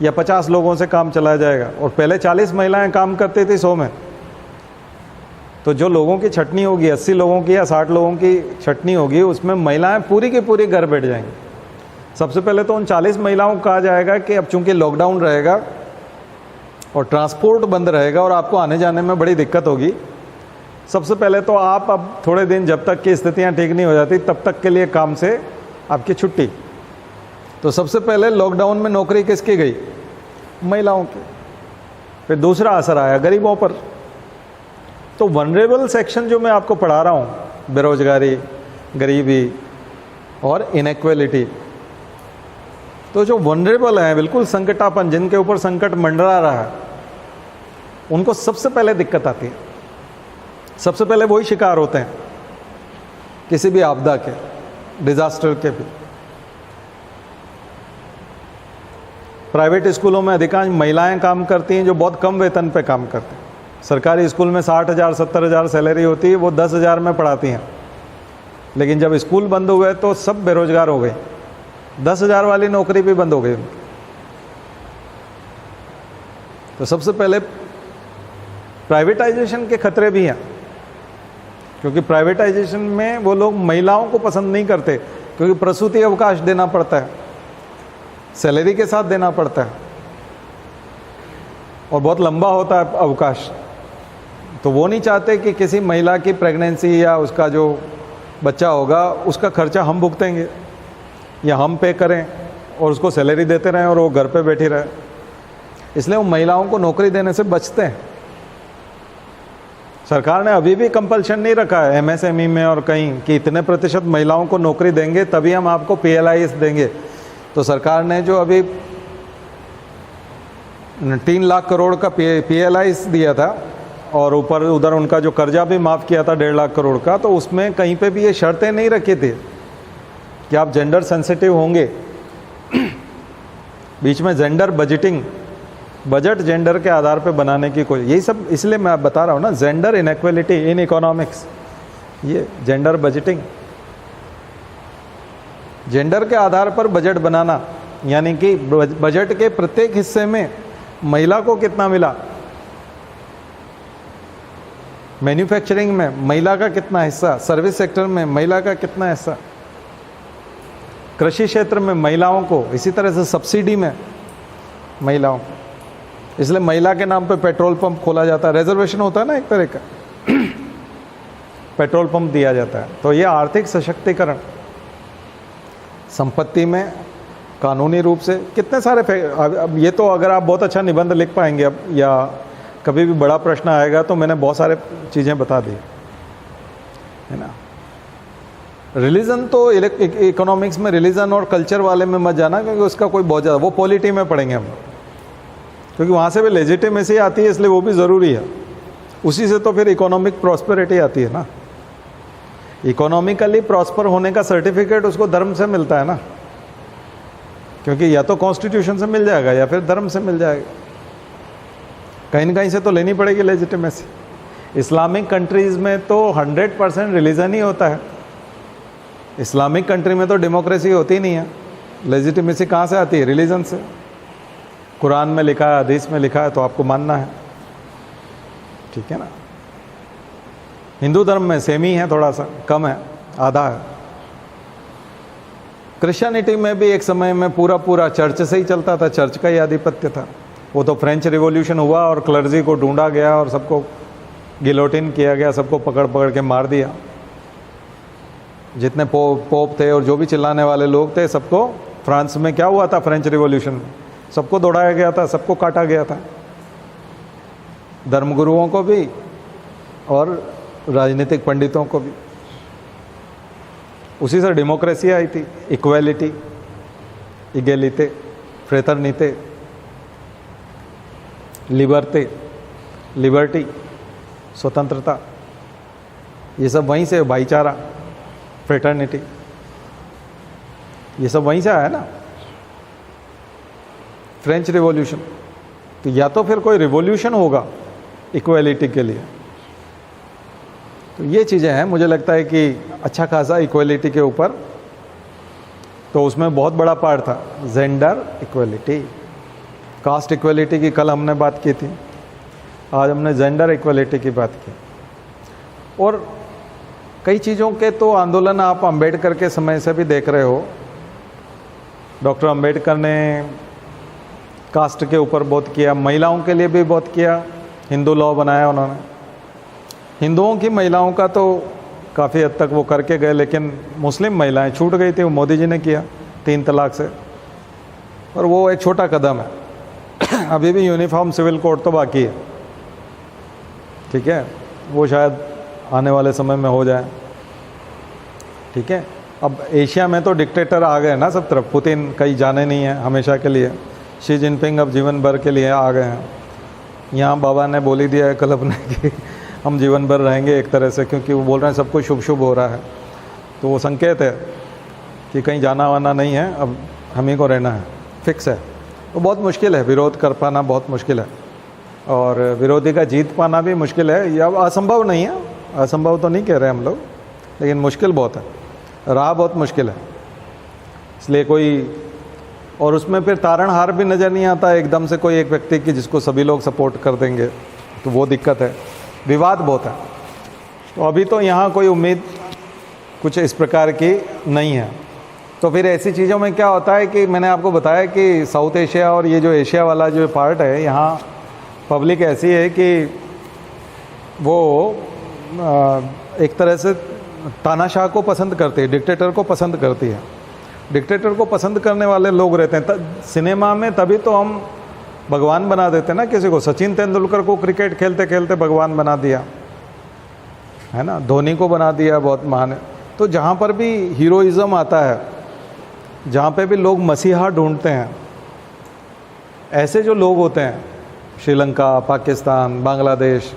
या 50 लोगों से काम चलाया जाएगा, और पहले 40 महिलाएं काम करती थी 100 में, तो जो लोगों की छटनी होगी, 80 लोगों की या 60 लोगों की छटनी होगी, उसमें महिलाएं पूरी की पूरी घर बैठ जाएंगी। सबसे पहले तो उन 40 महिलाओं को कहा जाएगा कि अब चूंकि लॉकडाउन रहेगा और ट्रांसपोर्ट बंद रहेगा और आपको आने जाने में बड़ी दिक्कत होगी, सबसे पहले तो आप अब थोड़े दिन, जब तक की स्थितियां ठीक नहीं हो जाती, तब तक के लिए काम से आपकी छुट्टी। तो सबसे पहले लॉकडाउन में नौकरी किसकी गई? महिलाओं की। फिर दूसरा असर आया गरीबों पर। तो वनरेबल सेक्शन जो मैं आपको पढ़ा रहा हूँ, बेरोजगारी, गरीबी और इनइक्वालिटी, तो जो वनरेबल हैं, बिल्कुल संकटापन, जिनके ऊपर संकट मंडरा रहा है, उनको सबसे पहले दिक्कत आती है। सबसे पहले वही शिकार होते हैं किसी भी आपदा के, डिजास्टर के भी। प्राइवेट स्कूलों में अधिकांश महिलाएं काम करती हैं जो बहुत कम वेतन पे काम करती हैं। सरकारी स्कूल में 60,000 70,000 सैलरी होती है, वो 10,000 में पढ़ाती हैं। लेकिन जब स्कूल बंद हुए तो सब बेरोजगार हो गए, 10,000 वाली नौकरी भी बंद हो गई। तो सबसे पहले प्राइवेटाइजेशन के खतरे भी हैं, क्योंकि प्राइवेटाइजेशन में वो लोग महिलाओं को पसंद नहीं करते, क्योंकि प्रसूति अवकाश देना पड़ता है, सैलरी के साथ देना पड़ता है और बहुत लंबा होता है अवकाश। तो वो नहीं चाहते कि किसी महिला की प्रेगनेंसी या उसका जो बच्चा होगा उसका खर्चा हम भुगतेंगे या हम पे करें और उसको सैलरी देते रहें और वो घर पे बैठी रहे। इसलिए वो महिलाओं को नौकरी देने से बचते हैं। सरकार ने अभी भी कंपल्शन नहीं रखा है एमएसएमई में और कहीं कि इतने प्रतिशत महिलाओं को नौकरी देंगे तभी हम आपको PLIs देंगे। तो सरकार ने जो अभी 3 लाख करोड़ का PLIs दिया था और ऊपर उधर उनका जो कर्जा भी माफ़ किया था 1.5 लाख करोड़ का, तो उसमें कहीं पे भी ये शर्तें नहीं रखी थी कि आप जेंडर सेंसिटिव होंगे। बीच में जेंडर बजटिंग, बजट जेंडर के आधार पे बनाने की कोई, यही सब इसलिए मैं बता रहा हूँ ना, जेंडर इनइक्वालिटी इन इकोनॉमिक्स, ये जेंडर बजटिंग, जेंडर के आधार पर बजट बनाना, यानी कि बजट के प्रत्येक हिस्से में महिला को कितना मिला, मैन्युफैक्चरिंग में महिला का कितना हिस्सा, सर्विस सेक्टर में महिला का कितना हिस्सा, कृषि क्षेत्र में महिलाओं को, इसी तरह से सब्सिडी में महिलाओं को। इसलिए महिला के नाम पे पेट्रोल पंप खोला जाता है, रिजर्वेशन होता है ना एक तरह का, पेट्रोल पंप दिया जाता है। तो ये आर्थिक सशक्तिकरण, संपत्ति में कानूनी रूप से कितने सारे अब ये तो अगर आप बहुत अच्छा निबंध लिख पाएंगे अब, या कभी भी बड़ा प्रश्न आएगा तो मैंने बहुत सारे चीज़ें बता दी है ना। रिलीजन तो इकोनॉमिक्स में रिलीजन और कल्चर वाले में मत जाना, क्योंकि उसका कोई बहुत ज़्यादा, वो पॉलिटी में पढ़ेंगे हम, क्योंकि वहाँ से भी लेजिटिमेसी आती है, इसलिए वो भी ज़रूरी है। उसी से तो फिर इकोनॉमिक प्रॉस्पेरिटी आती है ना। इकोनॉमिकली प्रॉस्पर होने का सर्टिफिकेट उसको धर्म से मिलता है ना, क्योंकि या तो कॉन्स्टिट्यूशन से मिल जाएगा या फिर धर्म से मिल जाएगा, कहीं ना कहीं से तो लेनी पड़ेगी लेजिटिमेसी। इस्लामिक कंट्रीज़ में तो 100% रिलीजन ही होता है। इस्लामिक कंट्री में तो डेमोक्रेसी होती नहीं है, लेजिटिमेसी कहाँ से आती है? रिलीजन से। कुरान में लिखा है, हदीस में लिखा है, तो आपको मानना है, ठीक है ना। हिंदू धर्म में सेम ही है, थोड़ा सा कम है, आधा है। क्रिश्चियनिटी में भी एक समय में पूरा चर्च से ही चलता था, चर्च का ही आधिपत्य था। वो तो फ्रेंच रिवॉल्यूशन हुआ और क्लर्जी को ढूंढा गया और सबको गिलोटिन किया गया, सबको पकड़ के मार दिया। जितने पोप थे और जो भी चिल्लाने वाले लोग थे, सबको, फ्रांस में क्या हुआ था फ्रेंच रिवॉल्यूशन में, सबको दौड़ाया गया था, सबको काटा गया था, धर्मगुरुओं को भी और राजनीतिक पंडितों को भी। उसी से डेमोक्रेसी आई थी, इक्वालिटी, इगेलिटे, फ्रेटर्निटे, लिबर्टी, स्वतंत्रता, ये सब वहीं से, भाईचारा, फ्रेटर्निटी, ये सब वहीं से आया ना, फ्रेंच रिवॉल्यूशन। तो या तो फिर कोई रिवॉल्यूशन होगा इक्वालिटी के लिए। तो ये चीज़ें हैं, मुझे लगता है कि अच्छा खासा इक्वालिटी के ऊपर, तो उसमें बहुत बड़ा पार्ट था जेंडर इक्वालिटी। कास्ट इक्वालिटी की कल हमने बात की थी, आज हमने जेंडर इक्वालिटी की बात की। और कई चीज़ों के तो आंदोलन आप अंबेडकर के समय से भी देख रहे हो। डॉक्टर अंबेडकर ने कास्ट के ऊपर बहुत किया, महिलाओं के लिए भी बहुत किया, हिंदू लॉ बनाया उन्होंने। हिंदुओं की महिलाओं का तो काफ़ी हद तक वो करके गए, लेकिन मुस्लिम महिलाएं छूट गई थी, वो मोदी जी ने किया 3 तलाक से, और वो एक छोटा कदम है। अभी भी यूनिफॉर्म सिविल कोड तो बाकी है, ठीक है, वो शायद आने वाले समय में हो जाए, ठीक है। अब एशिया में तो डिक्टेटर आ गए ना सब तरफ, पुतिन कहीं जाने नहीं है हमेशा के लिए, शी जिनपिंग अब जीवन भर के लिए आ गए हैं। यहाँ बाबा ने बोली दिया है कल अपने कि हम जीवन भर रहेंगे एक तरह से, क्योंकि वो बोल रहे हैं सब कुछ शुभ शुभ हो रहा है। तो वो संकेत है कि कहीं जाना वाना नहीं है, अब हम ही को रहना है, फिक्स है। तो बहुत मुश्किल है, विरोध कर पाना बहुत मुश्किल है, और विरोधी का जीत पाना भी मुश्किल है। या असंभव नहीं है, असंभव तो नहीं कह रहे हम लोग, लेकिन मुश्किल बहुत है, राह बहुत मुश्किल है। इसलिए कोई, और उसमें फिर तारणहार भी नज़र नहीं आता एकदम से कोई एक व्यक्ति की जिसको सभी लोग सपोर्ट कर देंगे, तो वो दिक्कत है, विवाद बहुत है। तो अभी तो यहाँ कोई उम्मीद कुछ इस प्रकार की नहीं है। तो फिर ऐसी चीज़ों में क्या होता है कि मैंने आपको बताया कि साउथ एशिया और ये जो एशिया वाला जो पार्ट है, यहाँ पब्लिक ऐसी है कि वो एक तरह से तानाशाह को पसंद करती है, डिक्टेटर को पसंद करती है। डिक्टेटर को पसंद करने वाले लोग रहते हैं। सिनेमा में तभी तो हम भगवान बना देते हैं ना किसी को। सचिन तेंदुलकर को क्रिकेट खेलते खेलते भगवान बना दिया है ना, धोनी को बना दिया, बहुत महान है। तो जहाँ पर भी हीरोइज़्म आता है, जहाँ पे भी लोग मसीहा ढूंढते हैं, ऐसे जो लोग होते हैं, श्रीलंका, पाकिस्तान, बांग्लादेश,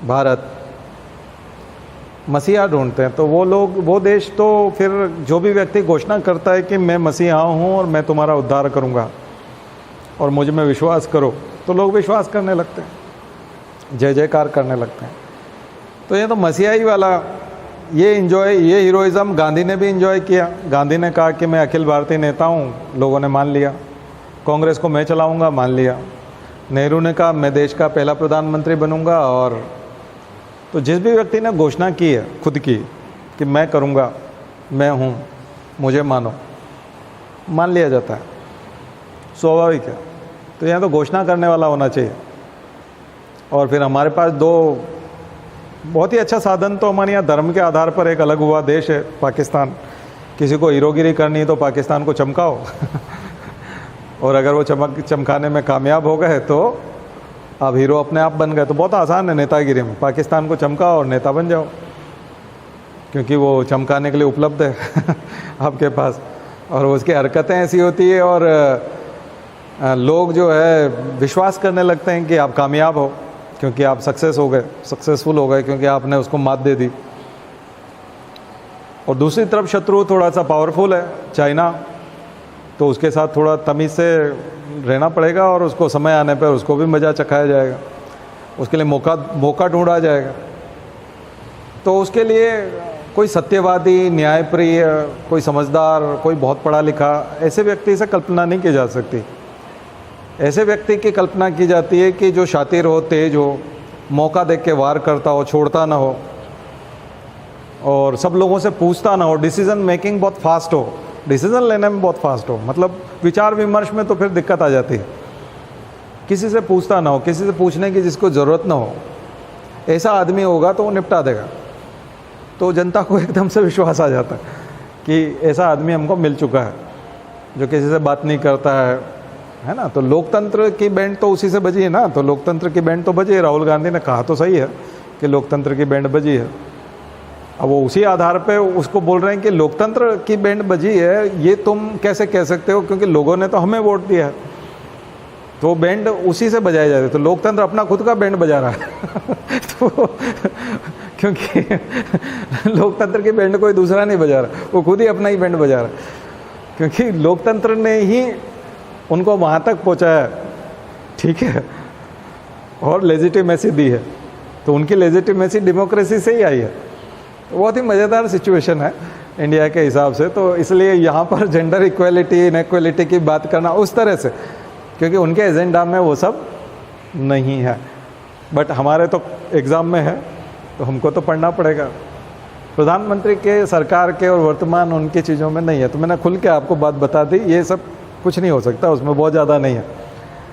भारत, मसीहा ढूंढते हैं, तो वो लोग, वो देश, तो फिर जो भी व्यक्ति घोषणा करता है कि मैं मसीहा हूँ और मैं तुम्हारा उद्धार करूँगा और मुझ में विश्वास करो, तो लोग विश्वास करने लगते हैं, जय जयकार करने लगते हैं। तो ये तो मसीहाई वाला ये हीरोइज़्म गांधी ने भी इंजॉय किया। गांधी ने कहा कि मैं अखिल भारतीय नेता हूँ, लोगों ने मान लिया। कांग्रेस को मैं चलाऊँगा, मान लिया। नेहरू ने कहा मैं देश का पहला प्रधानमंत्री बनूँगा। और तो जिस भी व्यक्ति ने घोषणा की है खुद की कि मैं करूँगा, मैं हूँ, मुझे मानो, मान लिया जाता है, स्वाभाविक है। तो यहाँ तो घोषणा करने वाला होना चाहिए। और फिर हमारे पास दो बहुत ही अच्छा साधन, तो हमारे यहाँ धर्म के आधार पर एक अलग हुआ देश है पाकिस्तान। किसी को हीरोगिरी करनी है तो पाकिस्तान को चमकाओ और अगर वो चमकाने में कामयाब हो गए तो आप हीरो अपने आप बन गए। तो बहुत आसान है नेतागिरी में, पाकिस्तान को चमकाओ और नेता बन जाओ, क्योंकि वो चमकाने के लिए उपलब्ध है आपके पास। और उसकी हरकतें ऐसी होती है और लोग जो है विश्वास करने लगते हैं कि आप कामयाब हो, क्योंकि आप सक्सेसफुल हो गए, क्योंकि आपने उसको मात दे दी। और दूसरी तरफ शत्रु थोड़ा सा पावरफुल है, चाइना, तो उसके साथ थोड़ा तमीज़ से रहना पड़ेगा और उसको समय आने पर उसको भी मज़ा चखाया जाएगा, उसके लिए मौका ढूंढा जाएगा। तो उसके लिए कोई सत्यवादी, न्यायप्रिय, कोई समझदार, कोई बहुत पढ़ा लिखा, ऐसे व्यक्ति से कल्पना नहीं की जा सकती। ऐसे व्यक्ति की कल्पना की जाती है कि जो शातिर हो, तेज हो, मौका देख के वार करता हो, छोड़ता ना हो और सब लोगों से पूछता ना हो, डिसीज़न मेकिंग बहुत फास्ट हो, डिसीज़न लेने में बहुत फास्ट हो। मतलब विचार विमर्श में तो फिर दिक्कत आ जाती है। किसी से पूछता ना हो, किसी से पूछने की जिसको ज़रूरत ना हो, ऐसा आदमी होगा तो वो निपटा देगा। तो जनता को एकदम से विश्वास आ जाता है कि ऐसा आदमी हमको मिल चुका है जो किसी से बात नहीं करता है ना। तो लोकतंत्र की बैंड तो उसी से बजी है ना, तो लोकतंत्र की बैंड तो बजी है। राहुल गांधी ने कहा तो सही है कि लोकतंत्र की बैंड बजी है। अब वो उसी आधार पे उसको बोल रहे हैं कि लोकतंत्र की बैंड बजी है, ये तुम कैसे कह सकते हो, क्योंकि लोगों ने तो हमें वोट दिया है। तो बैंड उसी से बजाए जा रहे, तो लोकतंत्र अपना खुद का बैंड बजा रहा है तो क्योंकि लोकतंत्र की बैंड कोई दूसरा नहीं बजा रहा, वो खुद ही अपना ही बैंड बजा रहा है, क्योंकि लोकतंत्र ने ही उनको वहाँ तक पहुँचाया, ठीक है, और लेजिटिमेसी दी है। तो उनकी लेजिटिमेसी डेमोक्रेसी से ही आई है। तो बहुत ही मज़ेदार सिचुएशन है इंडिया के हिसाब से। तो इसलिए यहाँ पर जेंडर इक्वलिटी, इनइक्वलिटी की बात करना उस तरह से, क्योंकि उनके एजेंडा में वो सब नहीं है। बट हमारे तो एग्ज़ाम में है, तो हमको तो पढ़ना पड़ेगा। प्रधानमंत्री के, सरकार के और वर्तमान उनकी चीज़ों में नहीं है। तो मैंने खुल के आपको बात बता दी, ये सब कुछ नहीं हो सकता, उसमें बहुत ज़्यादा नहीं है।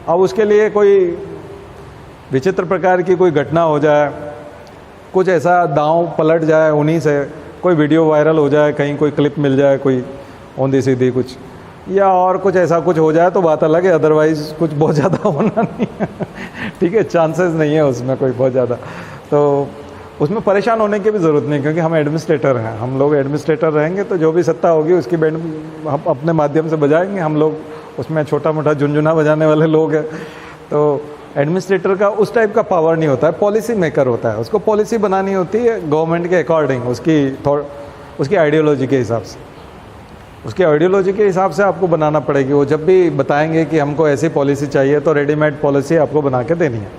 अब उसके लिए कोई विचित्र प्रकार की कोई घटना हो जाए, कुछ ऐसा दांव पलट जाए उन्हीं से, कोई वीडियो वायरल हो जाए, कहीं कोई क्लिप मिल जाए कोई औंधी सीधी कुछ, या और कुछ ऐसा कुछ हो जाए तो बात अलग है। अदरवाइज़ कुछ बहुत ज़्यादा होना नहीं है, ठीक है, चांसेस नहीं है उसमें कोई बहुत ज़्यादा। तो उसमें परेशान होने की भी ज़रूरत नहीं, क्योंकि हम एडमिनिस्ट्रेटर हैं। हम लोग एडमिनिस्ट्रेटर रहेंगे तो जो भी सत्ता होगी उसकी बैंड हम अपने माध्यम से बजाएंगे। हम लोग उसमें छोटा मोटा झुनझुना बजाने वाले लोग हैं, तो एडमिनिस्ट्रेटर का उस टाइप का पावर नहीं होता है, पॉलिसी मेकर होता है। उसको पॉलिसी बनानी होती है गवर्नमेंट के अकॉर्डिंग, उसकी आइडियोलॉजी के हिसाब से, उसकी आइडियोलॉजी के हिसाब से आपको बनाना पड़ेगी। वो जब भी बताएंगे कि हमको ऐसी पॉलिसी चाहिए तो रेडीमेड पॉलिसी आपको बना के देनी है।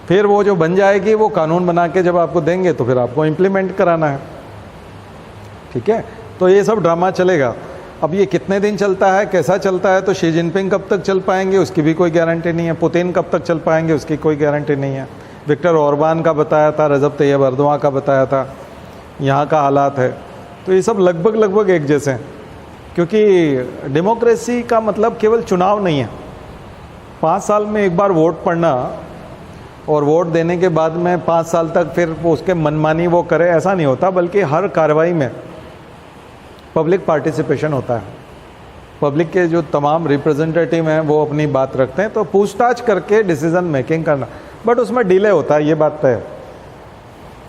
फिर वो जो बन जाएगी वो कानून बना के जब आपको देंगे तो फिर आपको इम्प्लीमेंट कराना है, ठीक है। तो ये सब ड्रामा चलेगा। अब ये कितने दिन चलता है, कैसा चलता है, तो शी जिनपिंग कब तक चल पाएंगे उसकी भी कोई गारंटी नहीं है, पुतिन कब तक चल पाएंगे उसकी कोई गारंटी नहीं है। विक्टर ऑर्बान का बताया था, रजब तैयब अर्दोआन का बताया था, यहाँ का हालात है। तो ये सब लगभग एक जैसे हैं, क्योंकि डेमोक्रेसी का मतलब केवल चुनाव नहीं है। 5 साल में एक बार वोट पड़ना और वोट देने के बाद में 5 साल तक फिर उसके मनमानी वो करे, ऐसा नहीं होता, बल्कि हर कार्रवाई में पब्लिक पार्टिसिपेशन होता है। पब्लिक के जो तमाम रिप्रेजेंटेटिव हैं वो अपनी बात रखते हैं, तो पूछताछ करके डिसीजन मेकिंग करना, बट उसमें डिले होता है, ये बात तय है।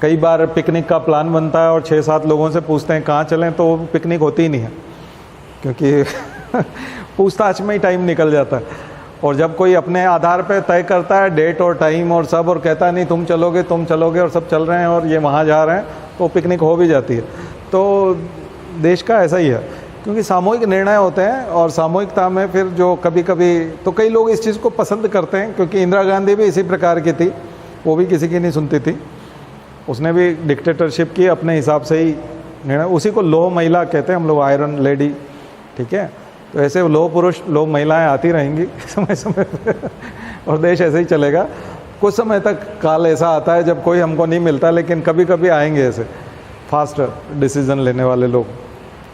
कई बार पिकनिक का प्लान बनता है और 6-7 लोगों से पूछते हैं कहाँ चलें, तो वो पिकनिक होती ही नहीं है, क्योंकि पूछताछ में ही टाइम निकल जाता है। और जब कोई अपने आधार पर तय करता है डेट और टाइम और सब, और कहता है नहीं तुम चलोगे और सब चल रहे हैं और ये वहाँ जा रहे हैं, तो पिकनिक हो भी जाती है। तो देश का ऐसा ही है, क्योंकि सामूहिक निर्णय होते हैं और सामूहिकता में फिर जो कभी कभी तो कई लोग इस चीज़ को पसंद करते हैं, क्योंकि इंदिरा गांधी भी इसी प्रकार की थी, वो भी किसी की नहीं सुनती थी, उसने भी डिक्टेटरशिप की अपने हिसाब से ही निर्णय, उसी को लोह महिला कहते हैं हम लोग, आयरन लेडी, ठीक है। तो ऐसे लोह पुरुष लोह महिलाएं आती रहेंगी समय समय पे और देश ऐसे ही चलेगा। कुछ समय तक काल ऐसा आता है जब कोई हमको नहीं मिलता, लेकिन कभी कभी आएंगे ऐसे फास्ट डिसीजन लेने वाले लोग,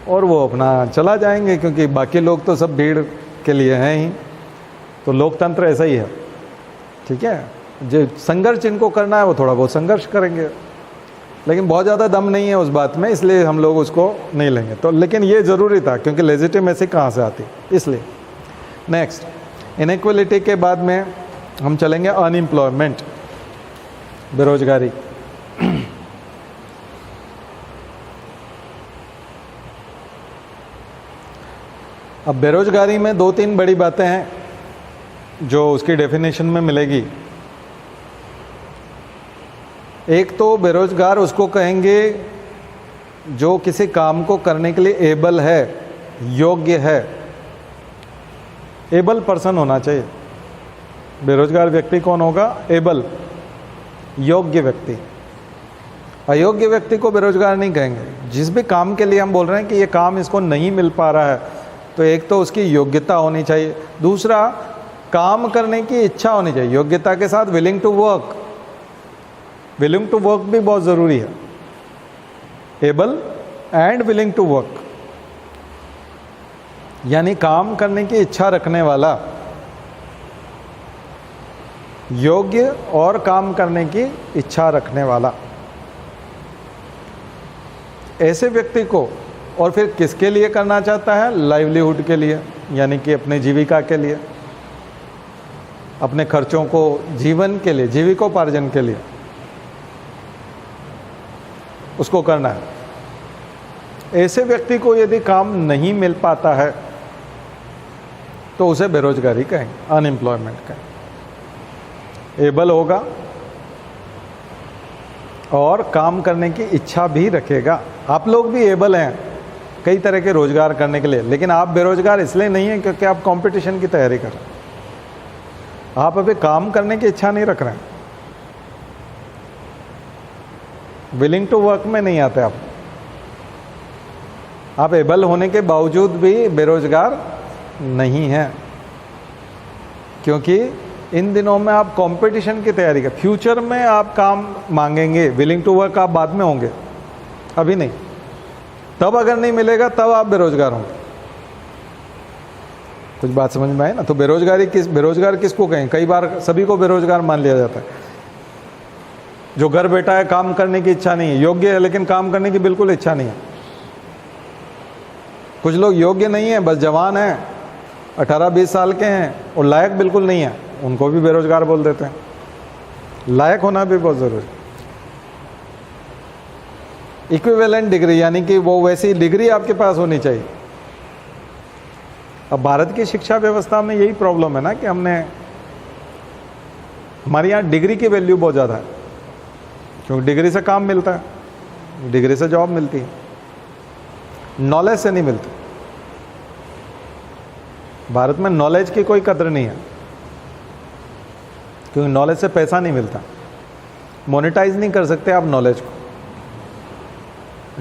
और वो अपना चला जाएंगे, क्योंकि बाकी लोग तो सब भीड़ के लिए हैं ही। तो लोकतंत्र ऐसा ही है, ठीक है। जो संघर्ष जिनको करना है वो थोड़ा बहुत संघर्ष करेंगे, लेकिन बहुत ज़्यादा दम नहीं है उस बात में, इसलिए हम लोग उसको नहीं लेंगे। तो लेकिन ये ज़रूरी था, क्योंकि लेजिटिमेसी कहाँ से आती, इसलिए। नेक्स्ट, इनइक्वलिटी के बाद में हम चलेंगे अनएम्प्लॉयमेंट, बेरोजगारी। अब बेरोजगारी में 2-3 बड़ी बातें हैं जो उसकी डेफिनेशन में मिलेगी। एक तो बेरोजगार उसको कहेंगे जो किसी काम को करने के लिए एबल है, योग्य है, एबल पर्सन होना चाहिए। बेरोजगार व्यक्ति कौन होगा? एबल, योग्य व्यक्ति। अयोग्य व्यक्ति को बेरोजगार नहीं कहेंगे। जिस भी काम के लिए हम बोल रहे हैं कि ये काम इसको नहीं मिल पा रहा है, तो एक तो उसकी योग्यता होनी चाहिए, दूसरा काम करने की इच्छा होनी चाहिए। योग्यता के साथ willing to work, willing to work भी बहुत ज़रूरी है। Able and willing to work, यानी काम करने की इच्छा रखने वाला, योग्य और काम करने की इच्छा रखने वाला, ऐसे व्यक्ति को। और फिर किसके लिए करना चाहता है? लाइवलीहुड के लिए, यानी कि अपने जीविका के लिए, अपने खर्चों को, जीवन के लिए, जीविकोपार्जन के लिए उसको करना है। ऐसे व्यक्ति को यदि काम नहीं मिल पाता है तो उसे बेरोजगारी कहेंगे, अनएम्प्लॉयमेंट कहेंगे। एबल होगा और काम करने की इच्छा भी रखेगा। आप लोग भी एबल हैं कई तरह के रोजगार करने के लिए, लेकिन आप बेरोजगार इसलिए नहीं हैं क्योंकि आप कंपटीशन की तैयारी कर रहे हैं। आप अभी काम करने की इच्छा नहीं रख रहे हैं, विलिंग टू वर्क में नहीं आते आप एबल होने के बावजूद भी बेरोजगार नहीं हैं, क्योंकि इन दिनों में आप कंपटीशन की तैयारी कर, फ्यूचर में आप काम मांगेंगे। विलिंग टू वर्क आप बाद में होंगे, अभी नहीं। तब अगर नहीं मिलेगा तब आप बेरोजगार होंगे। कुछ बात समझ में आए ना? तो बेरोजगार किसको कहें? कई बार सभी को बेरोजगार मान लिया जाता है। जो घर बैठा है, काम करने की इच्छा नहीं है, योग्य है लेकिन काम करने की बिल्कुल इच्छा नहीं है। कुछ लोग योग्य नहीं है, बस जवान हैं, 18-20 साल के हैं और लायक बिल्कुल नहीं है, उनको भी बेरोजगार बोल देते हैं। लायक होना भी बहुत ज़रूरी है। इक्विवेलेंट डिग्री, यानी कि वो वैसी डिग्री आपके पास होनी चाहिए। अब भारत की शिक्षा व्यवस्था में यही प्रॉब्लम है ना, कि हमने हमारे यहाँ डिग्री की वैल्यू बहुत ज़्यादा है, क्योंकि डिग्री से काम मिलता है, डिग्री से जॉब मिलती है, नॉलेज से नहीं मिलती। भारत में नॉलेज की कोई कदर नहीं है, क्योंकि नॉलेज से पैसा नहीं मिलता, मोनेटाइज नहीं कर सकते आप नॉलेज को।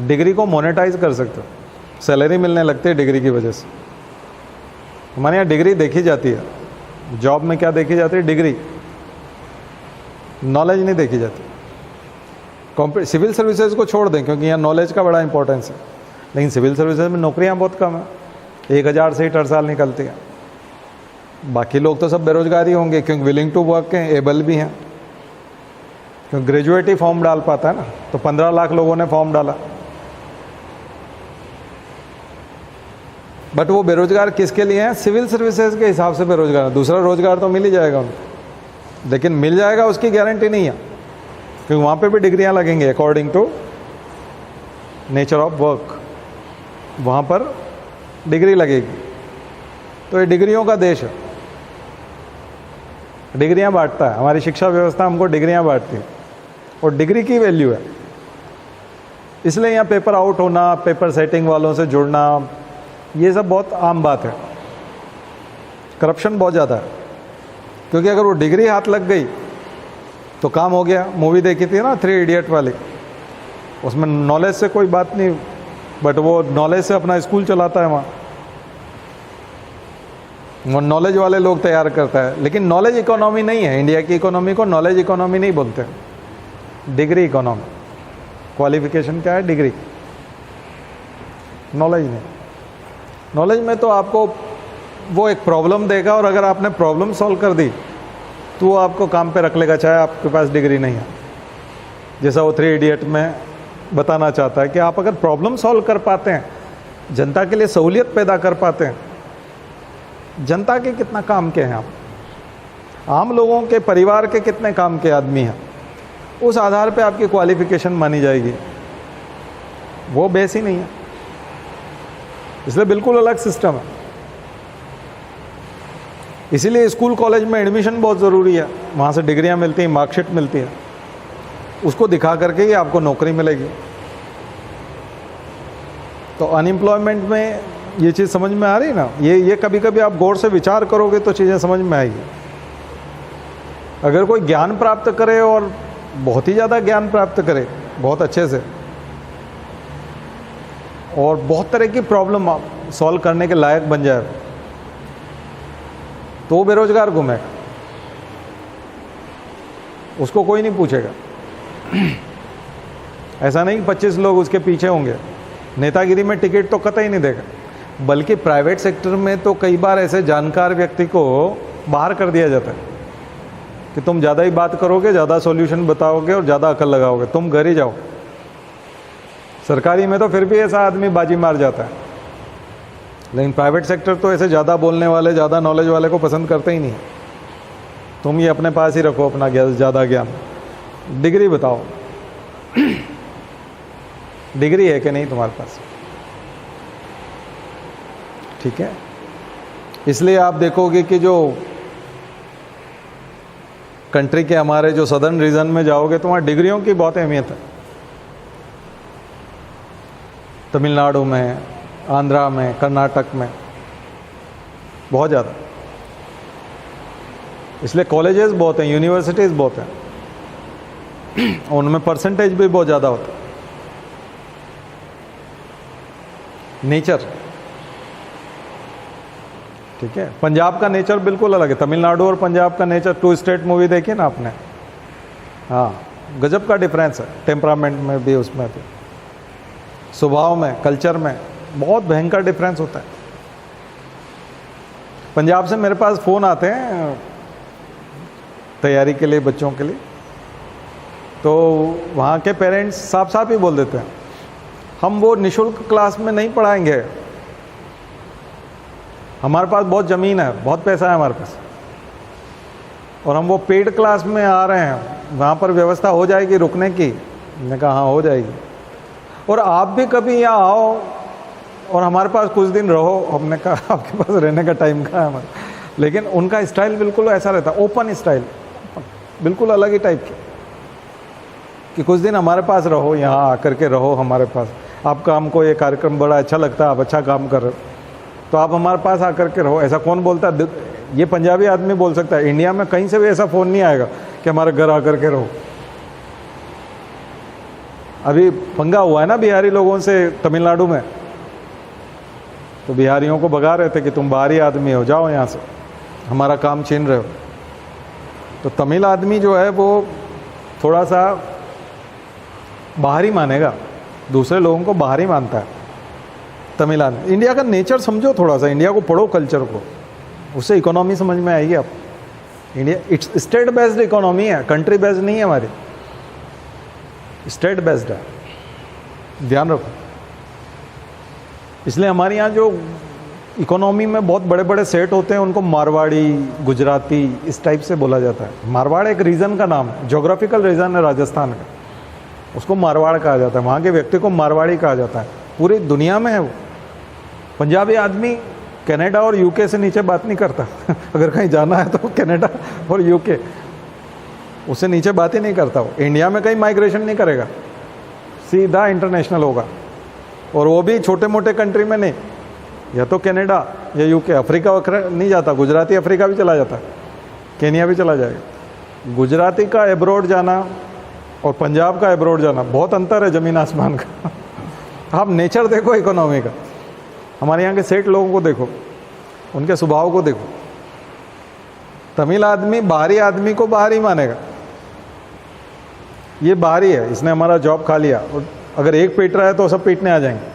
डिग्री को मोनेटाइज कर सकते हो, सैलरी मिलने लगती है डिग्री की वजह से। हमारे यहाँ डिग्री देखी जाती है, जॉब में क्या देखी जाती है? डिग्री, नॉलेज नहीं देखी जाती। सिविल सर्विसेज को छोड़ दें, क्योंकि यहाँ नॉलेज का बड़ा इंपॉर्टेंस है, लेकिन सिविल सर्विसेज में नौकरियाँ बहुत कम है, 1000 सीट हर साल निकलती है। बाकी लोग तो सब बेरोजगार ही होंगे, क्योंकि विलिंग टू वर्क हैं, एबल भी हैं, क्योंकि ग्रेजुएट ही फॉर्म डाल पाता है ना। तो 15 लाख लोगों ने फॉर्म डाला, बट वो बेरोजगार किसके लिए हैं? सिविल सर्विसेज के हिसाब से बेरोजगार। दूसरा रोजगार तो मिल ही जाएगा उनको, लेकिन मिल जाएगा उसकी गारंटी नहीं है, क्योंकि वहाँ पे भी डिग्रियाँ लगेंगी according to nature of work, वहाँ पर डिग्री लगेगी। तो ये डिग्रियों का देश है, डिग्रियाँ बांटता है। हमारी शिक्षा व्यवस्था हमको डिग्रियाँ बांटती है, और डिग्री की वैल्यू है। इसलिए यहाँ पेपर आउट होना, पेपर सेटिंग वालों से जुड़ना, ये सब बहुत आम बात है। करप्शन बहुत ज़्यादा है, क्योंकि अगर वो डिग्री हाथ लग गई तो काम हो गया। मूवी देखी थी ना 3 इडियट वाली, उसमें नॉलेज से कोई बात नहीं, बट वो नॉलेज से अपना स्कूल चलाता है वहाँ, वो नॉलेज वाले लोग तैयार करता है। लेकिन नॉलेज इकोनॉमी नहीं है, इंडिया की इकोनॉमी को नॉलेज इकोनॉमी नहीं बोलते, डिग्री इकोनॉमी। क्वालिफिकेशन क्या है? डिग्री, नॉलेज नहीं। नॉलेज में तो आपको वो एक प्रॉब्लम देगा, और अगर आपने प्रॉब्लम सॉल्व कर दी तो वो आपको काम पे रख लेगा, चाहे आपके पास डिग्री नहीं है। जैसा वो 3 इडियट में बताना चाहता है कि आप अगर प्रॉब्लम सॉल्व कर पाते हैं, जनता के लिए सहूलियत पैदा कर पाते हैं, जनता के कितना काम के हैं आप, आम लोगों के परिवार के कितने काम के आदमी हैं, उस आधार पे आपकी क्वालिफिकेशन मानी जाएगी। वो बेस ही नहीं है, इसलिए बिल्कुल अलग सिस्टम है। इसीलिए स्कूल कॉलेज में एडमिशन बहुत ज़रूरी है, वहाँ से डिग्रियाँ मिलती हैं, मार्कशीट मिलती है, उसको दिखा करके ही आपको नौकरी मिलेगी। तो अनएम्प्लॉयमेंट में ये चीज़ समझ में आ रही है ना, ये कभी कभी आप गौर से विचार करोगे तो चीज़ें समझ में आएगी। अगर कोई ज्ञान प्राप्त करे, और बहुत ही ज़्यादा ज्ञान प्राप्त करे, बहुत अच्छे से, और बहुत तरह की प्रॉब्लम आप सॉल्व करने के लायक बन जाए, तो बेरोजगार घूमेगा, उसको कोई नहीं पूछेगा। ऐसा नहीं कि 25 लोग उसके पीछे होंगे, नेतागिरी में टिकट तो कतई नहीं देगा। बल्कि प्राइवेट सेक्टर में तो कई बार ऐसे जानकार व्यक्ति को बाहर कर दिया जाता है कि तुम ज़्यादा ही बात करोगे, ज़्यादा सॉल्यूशन बताओगे और ज़्यादा अकल लगाओगे, तुम घर ही जाओ। सरकारी में तो फिर भी ऐसा आदमी बाजी मार जाता है, लेकिन प्राइवेट सेक्टर तो ऐसे ज़्यादा बोलने वाले, ज़्यादा नॉलेज वाले को पसंद करते ही नहीं। तुम ये अपने पास ही रखो अपना ज़्यादा ज्ञान, डिग्री बताओ। डिग्री है कि नहीं तुम्हारे पास? ठीक है। इसलिए आप देखोगे कि जो कंट्री के हमारे जो सदर्न रीजन में जाओगे तो वहाँ डिग्रियों की बहुत अहमियत है। तमिलनाडु में, आंध्रा में, कर्नाटक में बहुत ज़्यादा, इसलिए कॉलेजेस बहुत हैं, यूनिवर्सिटीज़ बहुत हैं, उनमें परसेंटेज भी बहुत ज़्यादा होता है। नेचर, ठीक है, पंजाब का नेचर बिल्कुल अलग है। तमिलनाडु और पंजाब का नेचर, 2 स्टेट मूवी देखी ना आपने? हाँ, गजब का डिफरेंस है, टेम्परामेंट में भी, उसमें भी, स्वभाव में, कल्चर में बहुत भयंकर डिफरेंस होता है। पंजाब से मेरे पास फ़ोन आते हैं तैयारी के लिए, बच्चों के लिए, तो वहाँ के पेरेंट्स साफ साफ ही बोल देते हैं, हम वो निःशुल्क क्लास में नहीं पढ़ाएंगे, हमारे पास बहुत ज़मीन है, बहुत पैसा है हमारे पास, और हम वो पेड क्लास में आ रहे हैं, वहाँ पर व्यवस्था हो जाएगी रुकने की। मैंने कहा हाँ हो जाएगी, और आप भी कभी यहाँ आओ और हमारे पास कुछ दिन रहो। हमने कहा आपके पास रहने का टाइम कहाँ है हमारा? लेकिन उनका स्टाइल बिल्कुल ऐसा रहता है, ओपन स्टाइल, बिल्कुल अलग ही टाइप की, कि कुछ दिन हमारे पास रहो, यहाँ आकर के रहो हमारे पास, आपका हमको ये कार्यक्रम बड़ा अच्छा लगता है, आप अच्छा काम कर रहे हो, तो आप हमारे पास आकर के रहो। ऐसा कौन बोलता है? ये पंजाबी आदमी बोल सकता है। इंडिया में कहीं से भी ऐसा फ़ोन नहीं आएगा कि हमारे घर आकर के रहो। अभी पंगा हुआ है ना बिहारी लोगों से तमिलनाडु में, तो बिहारियों को भगा रहे थे कि तुम बाहरी आदमी हो, जाओ यहाँ से, हमारा काम छीन रहे हो। तो तमिल आदमी जो है वो थोड़ा सा बाहरी मानेगा, दूसरे लोगों को बाहरी मानता है तमिल आदमी। इंडिया का नेचर समझो थोड़ा सा, इंडिया को पढ़ो, कल्चर को, उससे इकोनॉमी समझ में आएगी आप। India it's state based economy है, कंट्री बेस्ड नहीं है हमारी, स्टेट बेस्ड है, ध्यान रखो। इसलिए हमारे यहाँ जो इकोनॉमी में बहुत बड़े बड़े सेट होते हैं उनको मारवाड़ी, गुजराती, इस टाइप से बोला जाता है। मारवाड़ एक रीजन का नाम है, जोग्राफिकल रीजन है राजस्थान का, उसको मारवाड़ कहा जाता है, वहाँ के व्यक्ति को मारवाड़ी कहा जाता है। पूरी दुनिया में है वो। पंजाबी आदमी कनाडा और यूके से नीचे बात नहीं करता अगर कहीं जाना है तो कनाडा और यूके, उससे नीचे बात ही नहीं करता वो। इंडिया में कहीं माइग्रेशन नहीं करेगा, सीधा इंटरनेशनल होगा, और वो भी छोटे मोटे कंट्री में नहीं, या तो कनाडा या यूके। अफ्रीका वगैरह नहीं जाता, गुजराती अफ्रीका भी चला जाता है, केनिया भी चला जाएगा। गुजराती का एब्रॉड जाना और पंजाब का एब्रॉड जाना बहुत अंतर है, ज़मीन आसमान का आप नेचर देखो इकोनॉमी का, हमारे यहाँ के सेठ लोगों को देखो, उनके स्वभाव को देखो। तमिल आदमी बाहरी आदमी को बाहरी मानेगा, ये बाहरी है, इसने हमारा जॉब खा लिया, और अगर एक पीट रहा है तो सब पीटने आ जाएंगे।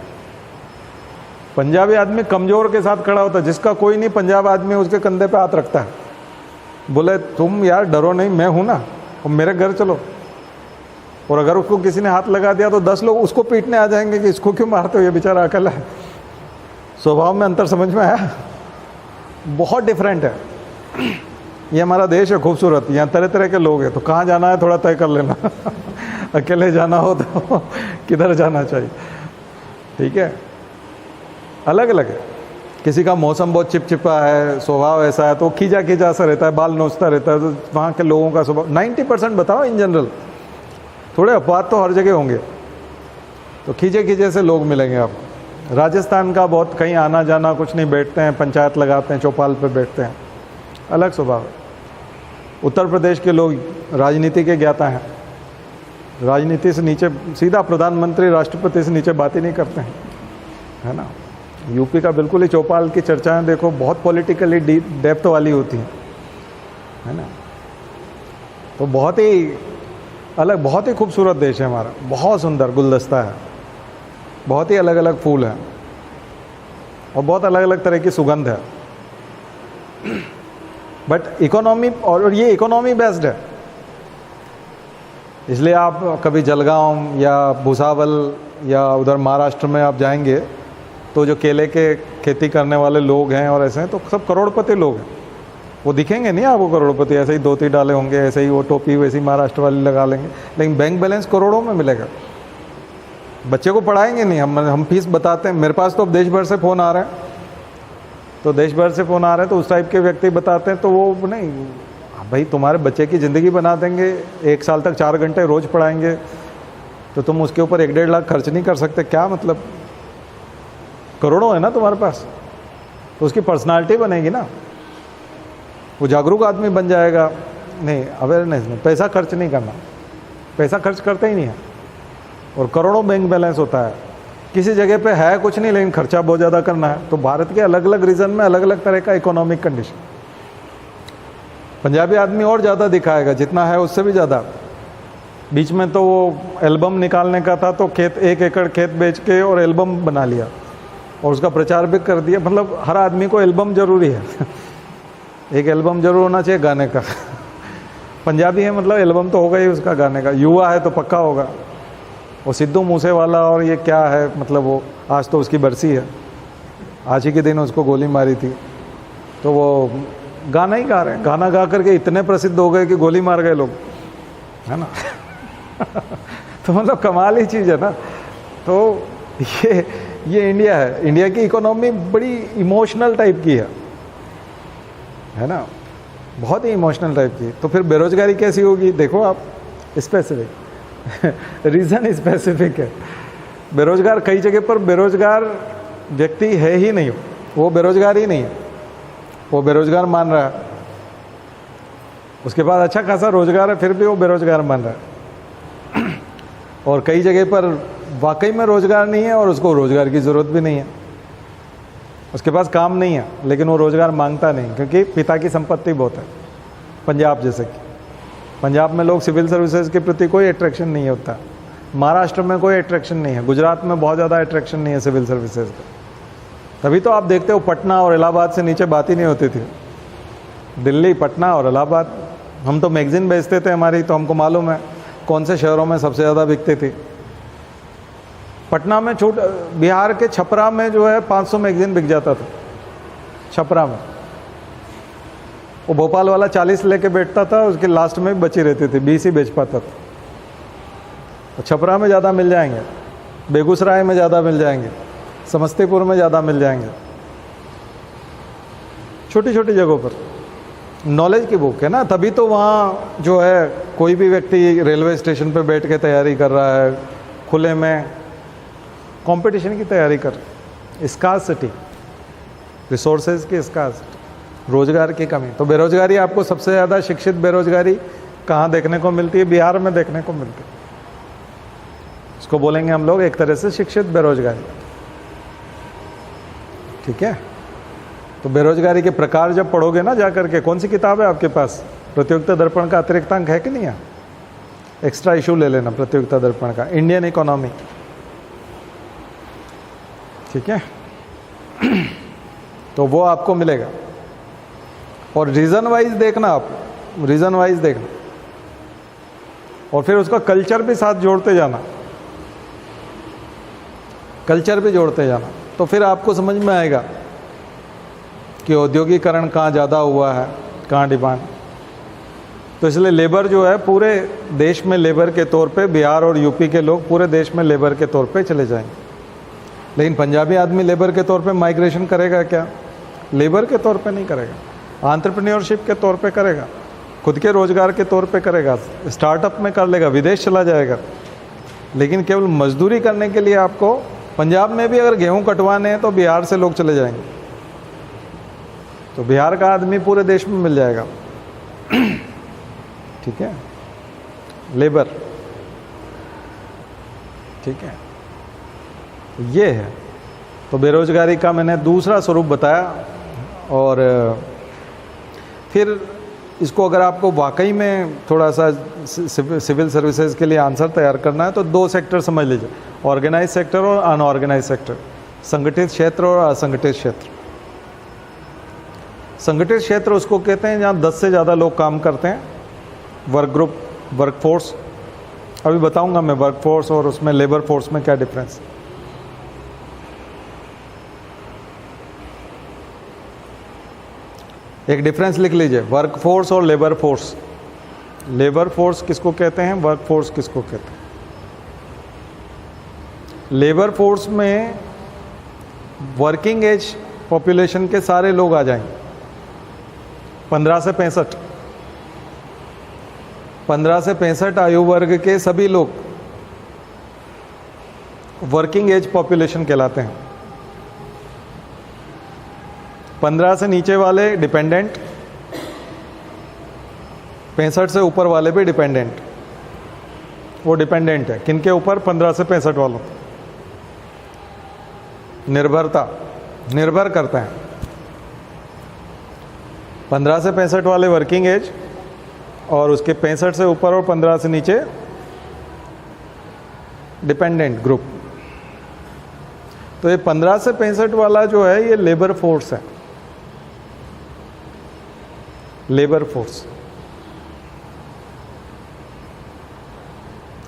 पंजाबी आदमी कमज़ोर के साथ खड़ा होता है, जिसका कोई नहीं पंजाब आदमी उसके कंधे पे हाथ रखता है, बोले तुम यार डरो नहीं, मैं हूँ ना, और मेरे घर चलो। और अगर उसको किसी ने हाथ लगा दिया तो 10 लोग उसको पीटने आ जाएंगे कि इसको क्यों मारते हो, ये बेचारा अकेला है। स्वभाव में अंतर समझ में आया? बहुत डिफरेंट है। ये हमारा देश है खूबसूरत, यहाँ तरह तरह के लोग हैं, तो कहाँ जाना है थोड़ा तय कर लेना अकेले जाना हो तो किधर जाना चाहिए, ठीक है। अलग अलग है, किसी का मौसम बहुत चिपचिपा है, स्वभाव ऐसा है तो खींचा खींचा सा रहता है, बाल नोचता रहता है, तो वहाँ के लोगों का स्वभाव 90% बताओ इन जनरल, थोड़े अपवाद तो हर जगह होंगे, तो खींचे खींचे से लोग मिलेंगे आपको। राजस्थान का बहुत कहीं आना जाना कुछ नहीं, बैठते हैं, पंचायत लगाते हैं, चौपाल पे बैठते हैं, अलग स्वभाव है। उत्तर प्रदेश के लोग राजनीति के ज्ञाता हैं, राजनीति से नीचे सीधा प्रधानमंत्री राष्ट्रपति से नीचे बात ही नहीं करते हैं, है ना। यूपी का बिल्कुल ही चौपाल की चर्चाएं देखो, बहुत पॉलिटिकली डेप्थ वाली होती हैं, है ना। तो बहुत ही अलग, बहुत ही खूबसूरत देश है हमारा, बहुत सुंदर गुलदस्ता है, बहुत ही अलग अलग फूल हैं और बहुत अलग अलग तरह की सुगंध है। बट इकोनॉमी, और ये इकोनॉमी बेस्ड है, इसलिए आप कभी जलगांव या भुसावल या उधर महाराष्ट्र में आप जाएंगे तो जो केले के खेती करने वाले लोग हैं और ऐसे हैं, तो सब करोड़पति लोग हैं। वो दिखेंगे नहीं आपको करोड़पति, ऐसे ही धोती डाले होंगे, ऐसे ही वो टोपी वैसी महाराष्ट्र वाली लगा लेंगे, लेकिन बैंक बैलेंस करोड़ों में मिलेगा। बच्चे को पढ़ाएंगे नहीं, हम फीस बताते हैं। मेरे पास तो अब देश भर से फ़ोन आ रहे हैं, तो देश भर से फ़ोन आ रहे हैं, तो उस टाइप के व्यक्ति बताते हैं, तो वो नहीं भाई तुम्हारे बच्चे की ज़िंदगी बना देंगे, 1 साल तक 4 घंटे रोज़ पढ़ाएंगे, तो तुम उसके ऊपर 1-1.5 लाख खर्च नहीं कर सकते, क्या मतलब। करोड़ों है ना तुम्हारे पास, तो उसकी पर्सनालिटी बनेगी ना, वो जागरूक आदमी बन जाएगा। नहीं, अवेयरनेस में पैसा खर्च नहीं करना, पैसा खर्च करते ही नहीं है, और करोड़ों बैंक बैलेंस होता है, किसी जगह पे है कुछ नहीं लेकिन खर्चा बहुत ज़्यादा करना है। तो भारत के अलग अलग रीजन में अलग अलग तरह का इकोनॉमिक कंडीशन। पंजाबी आदमी और ज़्यादा दिखाएगा, जितना है उससे भी ज़्यादा। बीच में तो वो एल्बम निकालने का था, तो खेत 1 एकड़ खेत बेच के और एल्बम बना लिया और उसका प्रचार भी कर दिया। मतलब हर आदमी को एल्बम ज़रूरी है एक एल्बम जरूर होना चाहिए गाने का पंजाबी है मतलब एल्बम तो होगा ही उसका गाने का। युवा है तो पक्का होगा। वो सिद्धू मूसेवाला और ये क्या है, मतलब वो आज तो उसकी बरसी है, आज ही के दिन उसको गोली मारी थी, तो वो गाना ही गा रहे हैं। गाना गा करके इतने प्रसिद्ध हो गए कि गोली मार गए लोग, है ना तो मतलब कमाल ही चीज़ है ना। तो ये इंडिया है। इंडिया की इकोनॉमी बड़ी इमोशनल टाइप की है ना। बहुत ही इमोशनल टाइप की। तो फिर बेरोजगारी कैसी होगी? देखो आप, स्पेसिफिक रीज़न स्पेसिफिक है। बेरोजगार कई जगह पर बेरोजगार व्यक्ति है ही नहीं, वो बेरोजगार ही नहीं है, वो बेरोजगार मान रहा है। उसके पास अच्छा खासा रोजगार है, फिर भी वो बेरोजगार मान रहा है। और कई जगह पर वाकई में रोजगार नहीं है और उसको रोजगार की ज़रूरत भी नहीं है, उसके पास काम नहीं है, लेकिन वो रोजगार मांगता नहीं, क्योंकि पिता की संपत्ति बहुत है। पंजाब जैसे कि पंजाब में लोग सिविल सर्विसेज के प्रति कोई अट्रैक्शन नहीं होता, महाराष्ट्र में कोई अट्रैक्शन नहीं है, गुजरात में बहुत ज़्यादा अट्रैक्शन नहीं है सिविल सर्विसेज का। तभी तो आप देखते हो पटना और इलाहाबाद से नीचे बात ही नहीं होती थी। दिल्ली, पटना और इलाहाबाद, हम तो मैगजीन बेचते थे हमारी, तो हमको मालूम है कौन से शहरों में सबसे ज़्यादा बिकती थी। पटना में बिहार के छपरा में जो है 500 मैगजीन बिक जाता था छपरा में। वो भोपाल वाला 40 लेके बैठता था, उसके लास्ट में भी बची रहती थी, 20 ही बेच पाता था। तो छपरा में ज़्यादा मिल जाएंगे, बेगूसराय में ज़्यादा मिल जाएंगे, समस्तीपुर में ज़्यादा मिल जाएंगे, छोटी छोटी जगहों पर। नॉलेज की बुक है ना, तभी तो वहाँ जो है कोई भी व्यक्ति रेलवे स्टेशन पे बैठ के तैयारी कर रहा है, खुले में कंपटीशन की तैयारी कर। स्कार्सिटी, रिसोर्सेज की स्कार्सिटी, रोजगार की कमी। तो बेरोजगारी आपको सबसे ज़्यादा शिक्षित बेरोजगारी कहाँ देखने को मिलती है? बिहार में देखने को मिलती है। इसको बोलेंगे हम लोग एक तरह से शिक्षित बेरोजगारी, ठीक है। तो बेरोजगारी के प्रकार जब पढ़ोगे ना जा करके, कौन सी किताब है आपके पास? प्रतियोगिता दर्पण का अतिरिक्त अंक है कि नहीं है? एक्स्ट्रा इशू ले लेना प्रतियोगिता दर्पण का, इंडियन इकोनॉमी, ठीक है। तो वो आपको मिलेगा। और रीज़न वाइज देखना, आप रीज़न वाइज देखना, और फिर उसका कल्चर भी साथ जोड़ते जाना, कल्चर भी जोड़ते जाना। तो फिर आपको समझ में आएगा कि औद्योगिकरण कहाँ ज़्यादा हुआ है, कहाँ डिमांड। तो इसलिए लेबर जो है पूरे देश में लेबर के तौर पे, बिहार और यूपी के लोग पूरे देश में लेबर के तौर पे चले जाएंगे। लेकिन पंजाबी आदमी लेबर के तौर पे माइग्रेशन करेगा क्या? लेबर के तौर पे नहीं करेगा, एंटरप्रेन्योरशिप के तौर पे करेगा, खुद के रोजगार के तौर पे करेगा, स्टार्टअप में कर लेगा, विदेश चला जाएगा। लेकिन केवल मजदूरी करने के लिए आपको पंजाब में भी अगर गेहूँ कटवाने हैं तो बिहार से लोग चले जाएंगे, तो बिहार का आदमी पूरे देश में मिल जाएगा, ठीक है। लेबर, ठीक है, ये है। तो बेरोजगारी का मैंने दूसरा स्वरूप बताया। और फिर इसको अगर आपको वाकई में थोड़ा सा सिविल सर्विसेज के लिए आंसर तैयार करना है तो 2 सेक्टर समझ लीजिए, ऑर्गेनाइज सेक्टर और अनऑर्गेनाइज सेक्टर, संगठित क्षेत्र और असंगठित क्षेत्र। संगठित क्षेत्र उसको कहते हैं जहाँ 10 से ज़्यादा लोग काम करते हैं, वर्क ग्रुप, वर्क फोर्स। अभी बताऊंगा मैं वर्क फोर्स और उसमें लेबर फोर्स में क्या डिफरेंस। एक डिफरेंस लिख लीजिए, वर्क फोर्स और लेबर फोर्स। लेबर फोर्स किसको कहते हैं, वर्क फोर्स किसको कहते हैं? लेबर फोर्स में वर्किंग एज पॉपुलेशन के सारे लोग आ जाएंगे, 15 से 65, 15 से 65 आयु वर्ग के सभी लोग वर्किंग एज पॉपुलेशन कहलाते हैं। 15 से नीचे वाले डिपेंडेंट, 65 से ऊपर वाले भी डिपेंडेंट। वो डिपेंडेंट है किनके ऊपर? 15 से 65 वालों। निर्भरता, निर्भर करते हैं। 15 से 65 वाले वर्किंग एज, और उसके 65 से ऊपर और 15 से नीचे डिपेंडेंट ग्रुप। तो ये 15 से 65 वाला जो है ये लेबर फोर्स है, लेबर फोर्स।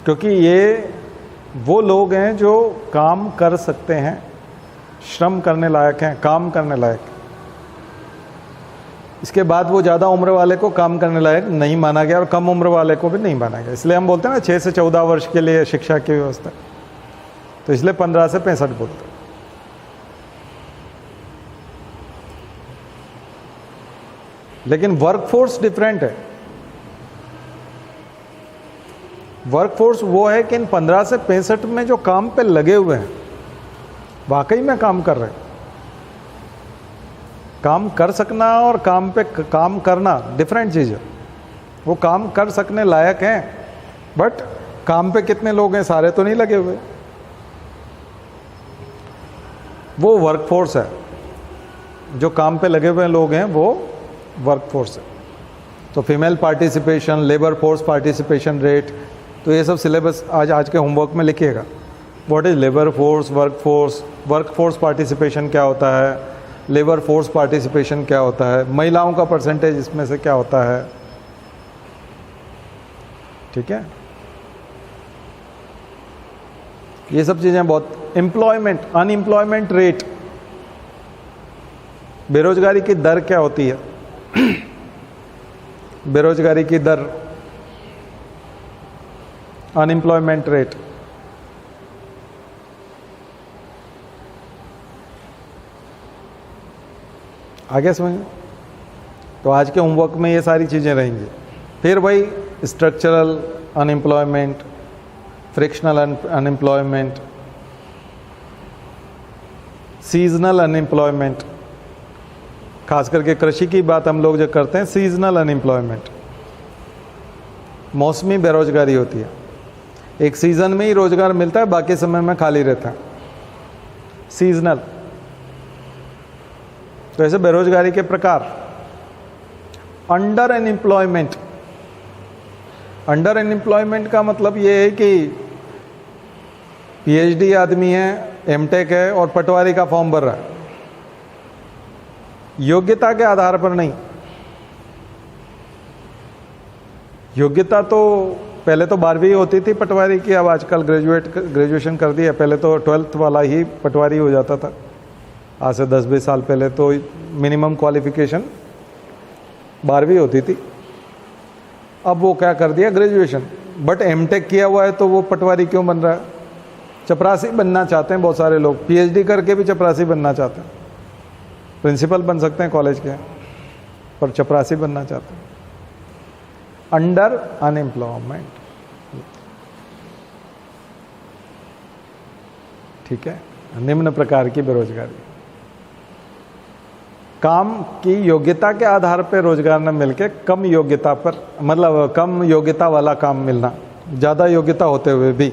क्योंकि ये वो लोग हैं जो काम कर सकते हैं, श्रम करने लायक हैं, काम करने लायक। इसके बाद वो ज़्यादा उम्र वाले को काम करने लायक नहीं माना गया और कम उम्र वाले को भी नहीं माना गया। इसलिए हम बोलते हैं ना 6 से 14 वर्ष के लिए शिक्षा की व्यवस्था, तो इसलिए 15 से 65 बोलते हैं। लेकिन वर्कफोर्स डिफरेंट है। वर्कफोर्स वो है कि इन 15 से 65 में जो काम पे लगे हुए हैं वाकई में काम कर रहे हैं। काम कर सकना और काम पे काम करना डिफरेंट चीज़ है। वो काम कर सकने लायक हैं, बट काम पे कितने लोग हैं, सारे तो नहीं लगे हुए। वो वर्कफोर्स है, जो काम पे लगे हुए लोग हैं वो वर्कफोर्स है। तो female participation, labour force participation rate, तो ये सब सिलेबस आज के होमवर्क में लिखिएगा। What is labour force, work force participation क्या होता है, लेबर फोर्स पार्टिसिपेशन क्या होता है, महिलाओं का परसेंटेज इसमें से क्या होता है, ठीक है। ये सब चीज़ें बहुत। एम्प्लॉयमेंट, अनएम्प्लॉयमेंट रेट, बेरोजगारी की दर क्या होती है, बेरोजगारी की दर, अनएम्प्लॉयमेंट रेट। आगे समझ। तो आज के होमवर्क में ये सारी चीज़ें रहेंगी। फिर वही structural unemployment, frictional unemployment, seasonal unemployment, खास करके कृषि की बात हम लोग जो करते हैं, सीजनल अनएम्प्लॉयमेंट, मौसमी बेरोजगारी होती है। एक सीज़न में ही रोजगार मिलता है, बाकी समय में खाली रहता है, सीजनल। तो ऐसे बेरोजगारी के प्रकार। अंडर अनएम्प्लॉयमेंट, अंडर अनएम्प्लॉयमेंट का मतलब ये है कि पीएचडी आदमी है, एमटेक है और पटवारी का फॉर्म भर रहा है, योग्यता के आधार पर नहीं। योग्यता तो पहले तो 12वीं होती थी पटवारी की, अब आजकल ग्रेजुएशन कर दिया। पहले तो 12th वाला ही पटवारी हो जाता था, आज से 10-20 साल पहले तो मिनिमम क्वालिफिकेशन 12वीं होती थी। अब वो क्या कर दिया, ग्रेजुएशन। बट एमटेक किया हुआ है तो वो पटवारी क्यों बन रहा है? चपरासी बनना चाहते हैं बहुत सारे लोग, पीएचडी करके भी चपरासी बनना चाहते हैं। प्रिंसिपल बन सकते हैं कॉलेज के, पर चपरासी बनना चाहते हैं। अंडर अनएम्प्लॉयमेंट, ठीक है, निम्न प्रकार की बेरोजगारी। काम की योग्यता के आधार पर रोजगार न मिलके कम योग्यता पर, मतलब कम योग्यता वाला काम मिलना, ज़्यादा योग्यता होते हुए भी,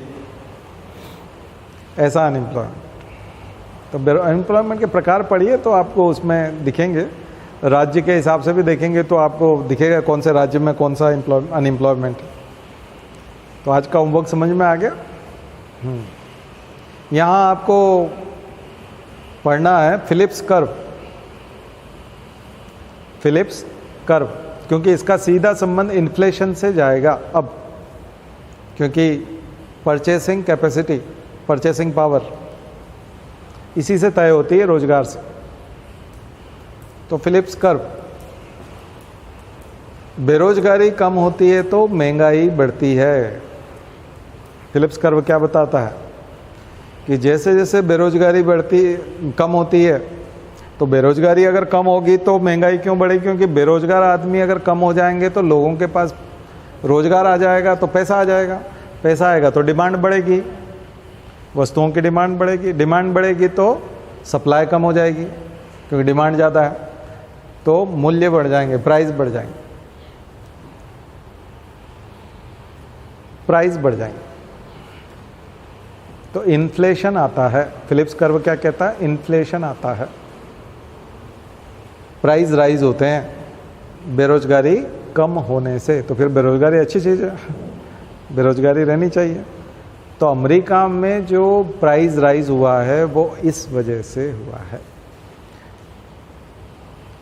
ऐसा अनएम्प्लॉयमेंट। तो अनएम्प्लॉयमेंट के प्रकार पढ़िए तो आपको उसमें दिखेंगे, राज्य के हिसाब से भी देखेंगे तो आपको दिखेगा कौन से राज्य में कौन सा अनएम्प्लॉयमेंट। तो आज का होमवर्क समझ में आ गया। यहाँ आपको पढ़ना है फिलिप्स कर्व, फिलिप्स कर्व, क्योंकि इसका सीधा संबंध इन्फ्लेशन से जाएगा अब, क्योंकि परचेसिंग कैपेसिटी, परचेसिंग पावर इसी से तय होती है रोजगार से। तो फिलिप्स कर्व, बेरोजगारी कम होती है तो महंगाई बढ़ती है। फिलिप्स कर्व क्या बताता है कि जैसे जैसे बेरोजगारी कम होती है, तो बेरोजगारी अगर कम होगी तो महंगाई क्यों बढ़ेगी? क्योंकि बेरोजगार आदमी अगर कम हो जाएंगे तो लोगों के पास रोजगार आ जाएगा, तो पैसा आ जाएगा, पैसा आएगा तो डिमांड बढ़ेगी, वस्तुओं की डिमांड बढ़ेगी, डिमांड बढ़ेगी तो सप्लाई कम हो जाएगी, क्योंकि डिमांड ज़्यादा है, तो मूल्य बढ़ जाएंगे, प्राइस बढ़ जाएंगे, प्राइस बढ़ जाएंगे, तो इन्फ्लेशन आता है। फिलिप्स कर्व क्या कहता है? इन्फ्लेशन आता है, प्राइस राइज होते हैं बेरोजगारी कम होने से। तो फिर बेरोजगारी अच्छी चीज़ है, बेरोजगारी रहनी चाहिए। तो अमेरिका में जो प्राइस राइज हुआ है वो इस वजह से हुआ है।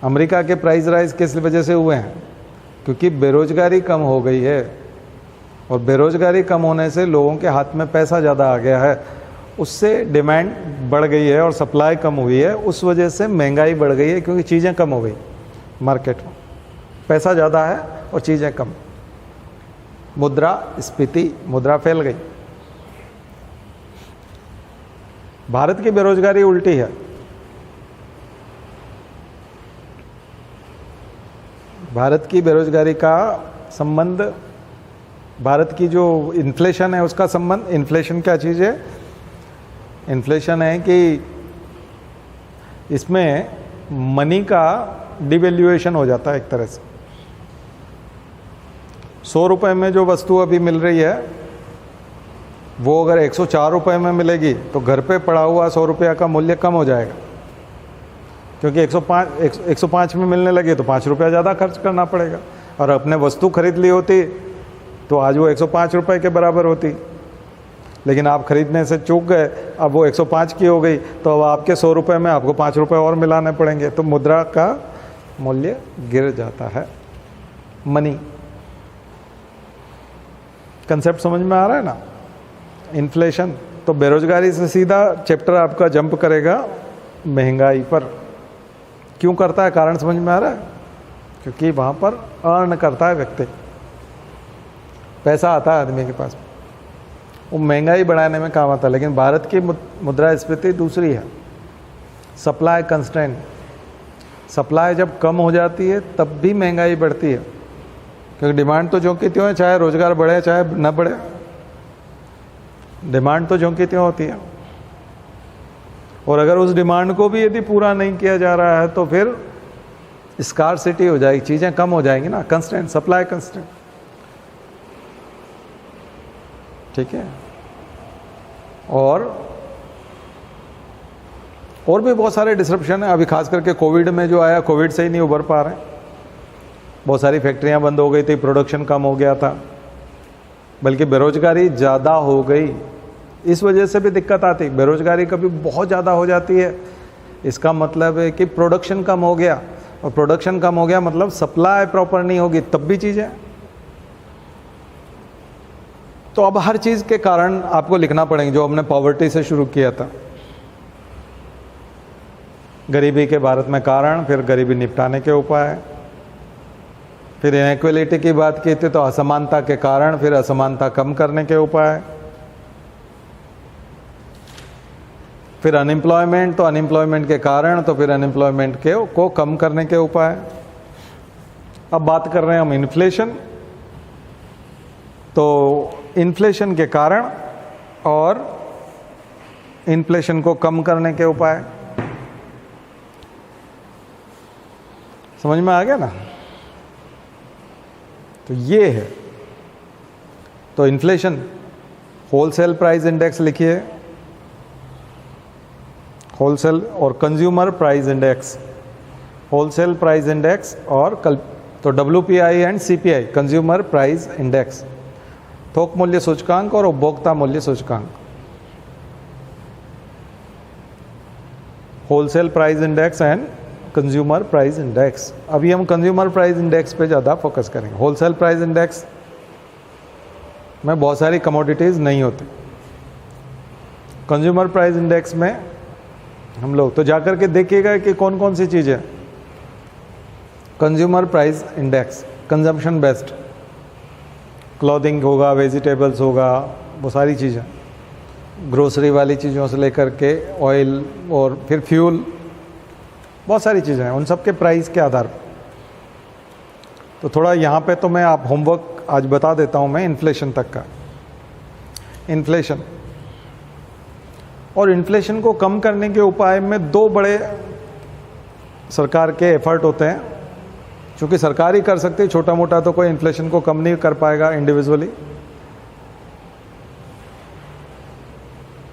अमेरिका के प्राइस राइज किस वजह से हुए हैं? क्योंकि बेरोजगारी कम हो गई है, और बेरोजगारी कम होने से लोगों के हाथ में पैसा ज़्यादा आ गया है, उससे डिमांड बढ़ गई है और सप्लाई कम हुई है, उस वजह से महंगाई बढ़ गई है, क्योंकि चीज़ें कम हो गई मार्केट में, पैसा ज़्यादा है और चीज़ें कम। मुद्रास्फीति, मुद्रा फैल गई। भारत की बेरोजगारी उल्टी है। भारत की बेरोजगारी का संबंध, भारत की जो इन्फ्लेशन है उसका संबंध, इन्फ्लेशन क्या चीज़ है? इन्फ्लेशन है कि इसमें मनी का डिवैल्यूएशन हो जाता है एक तरह से। 100 रुपये में जो वस्तु अभी मिल रही है वो अगर 104 रुपये में मिलेगी तो घर पे पड़ा हुआ 100 रुपया का मूल्य कम हो जाएगा, क्योंकि 105 में मिलने लगे तो 5 रुपया ज़्यादा खर्च करना पड़ेगा। और अपने वस्तु खरीद ली होती तो आज वो 105 रुपये के बराबर होती, लेकिन आप खरीदने से चूक गए, अब वो 105 की हो गई, तो अब आपके 100 रुपये में आपको 5 रुपये और मिलाने पड़ेंगे, तो मुद्रा का मूल्य गिर जाता है। मनी कंसेप्ट समझ में आ रहा है ना? इन्फ्लेशन, तो बेरोजगारी से सीधा चैप्टर आपका जंप करेगा महंगाई पर। क्यों करता है? कारण समझ में आ रहा है? क्योंकि वहाँ पर अर्न करता है व्यक्ति, पैसा आता है आदमी के पास, वो महंगाई बढ़ाने में काम आता है। लेकिन भारत की मुद्रास्फीति दूसरी है, सप्लाई कंस्ट्रेंट। सप्लाई जब कम हो जाती है तब भी महंगाई बढ़ती है, क्योंकि डिमांड तो ज्यों की त्यों है, चाहे रोजगार बढ़े चाहे न बढ़े, डिमांड तो ज्यों की त्यों होती है। और अगर उस डिमांड को भी यदि पूरा नहीं किया जा रहा है तो फिर स्कार्सिटी हो जाएगी, चीज़ें कम हो जाएंगी ना, कंस्ट्रेंट, सप्लाई कंस्ट्रेंट। ठीक है। और भी बहुत सारे डिसरप्शन है। अभी खास करके कोविड में जो आया, कोविड से ही नहीं उभर पा रहे हैं। बहुत सारी फैक्ट्रियां बंद हो गई थी, प्रोडक्शन कम हो गया था, बल्कि बेरोजगारी ज़्यादा हो गई। इस वजह से भी दिक्कत आती, बेरोजगारी कभी बहुत ज़्यादा हो जाती है, इसका मतलब है कि प्रोडक्शन कम हो गया, और प्रोडक्शन कम हो गया मतलब सप्लाई प्रॉपर नहीं होगी, तब भी चीज़ें। तो अब हर चीज़ के कारण आपको लिखना पड़ेंगे, जो हमने पॉवर्टी से शुरू किया था, गरीबी के भारत में कारण, फिर गरीबी निपटाने के उपाय, फिर इनइक्वलिटी की बात की थी तो असमानता के कारण, फिर असमानता कम करने के उपाय, फिर अनएम्प्लॉयमेंट, तो अनएम्प्लॉयमेंट के कारण, तो फिर अनएम्प्लॉयमेंट को कम करने के उपाय। अब बात कर रहे हैं हम इन्फ्लेशन, तो इन्फ्लेशन के कारण और इन्फ्लेशन को कम करने के उपाय। समझ में आ गया ना? तो ये है, तो इन्फ्लेशन, होलसेल प्राइस इंडेक्स लिखिए, होलसेल और consumer price index, wholesale price index और तो WPI and CPI, consumer price index, थोक मूल्य सूचकांक और उपभोक्ता मूल्य सूचकांक। Wholesale price index and consumer price index. अभी हम कंज्यूमर प्राइस इंडेक्स पे ज़्यादा फोकस करेंगे। होलसेल प्राइस इंडेक्स में बहुत सारी कमोडिटीज़ नहीं होती। कंज्यूमर प्राइस इंडेक्स में हम लोग तो जाकर के देखिएगा कि कौन कौन सी चीज़ें। Consumer price index consumption based, clothing होगा, वेजिटेबल्स होगा, वो सारी चीज़ें, ग्रोसरी वाली चीज़ों से लेकर के ऑयल और फिर फ्यूल, बहुत सारी चीज़ें हैं, उन सब के प्राइस के आधार पर। तो थोड़ा यहाँ पे तो मैं आप होमवर्क आज बता देता हूँ मैं इन्फ्लेशन तक का। इन्फ्लेशन और इन्फ्लेशन को कम करने के उपाय में दो बड़े सरकार के एफर्ट होते हैं, क्योंकि सरकार ही कर सकती है, छोटा मोटा तो कोई इन्फ्लेशन को कम नहीं कर पाएगा इंडिविजुअली।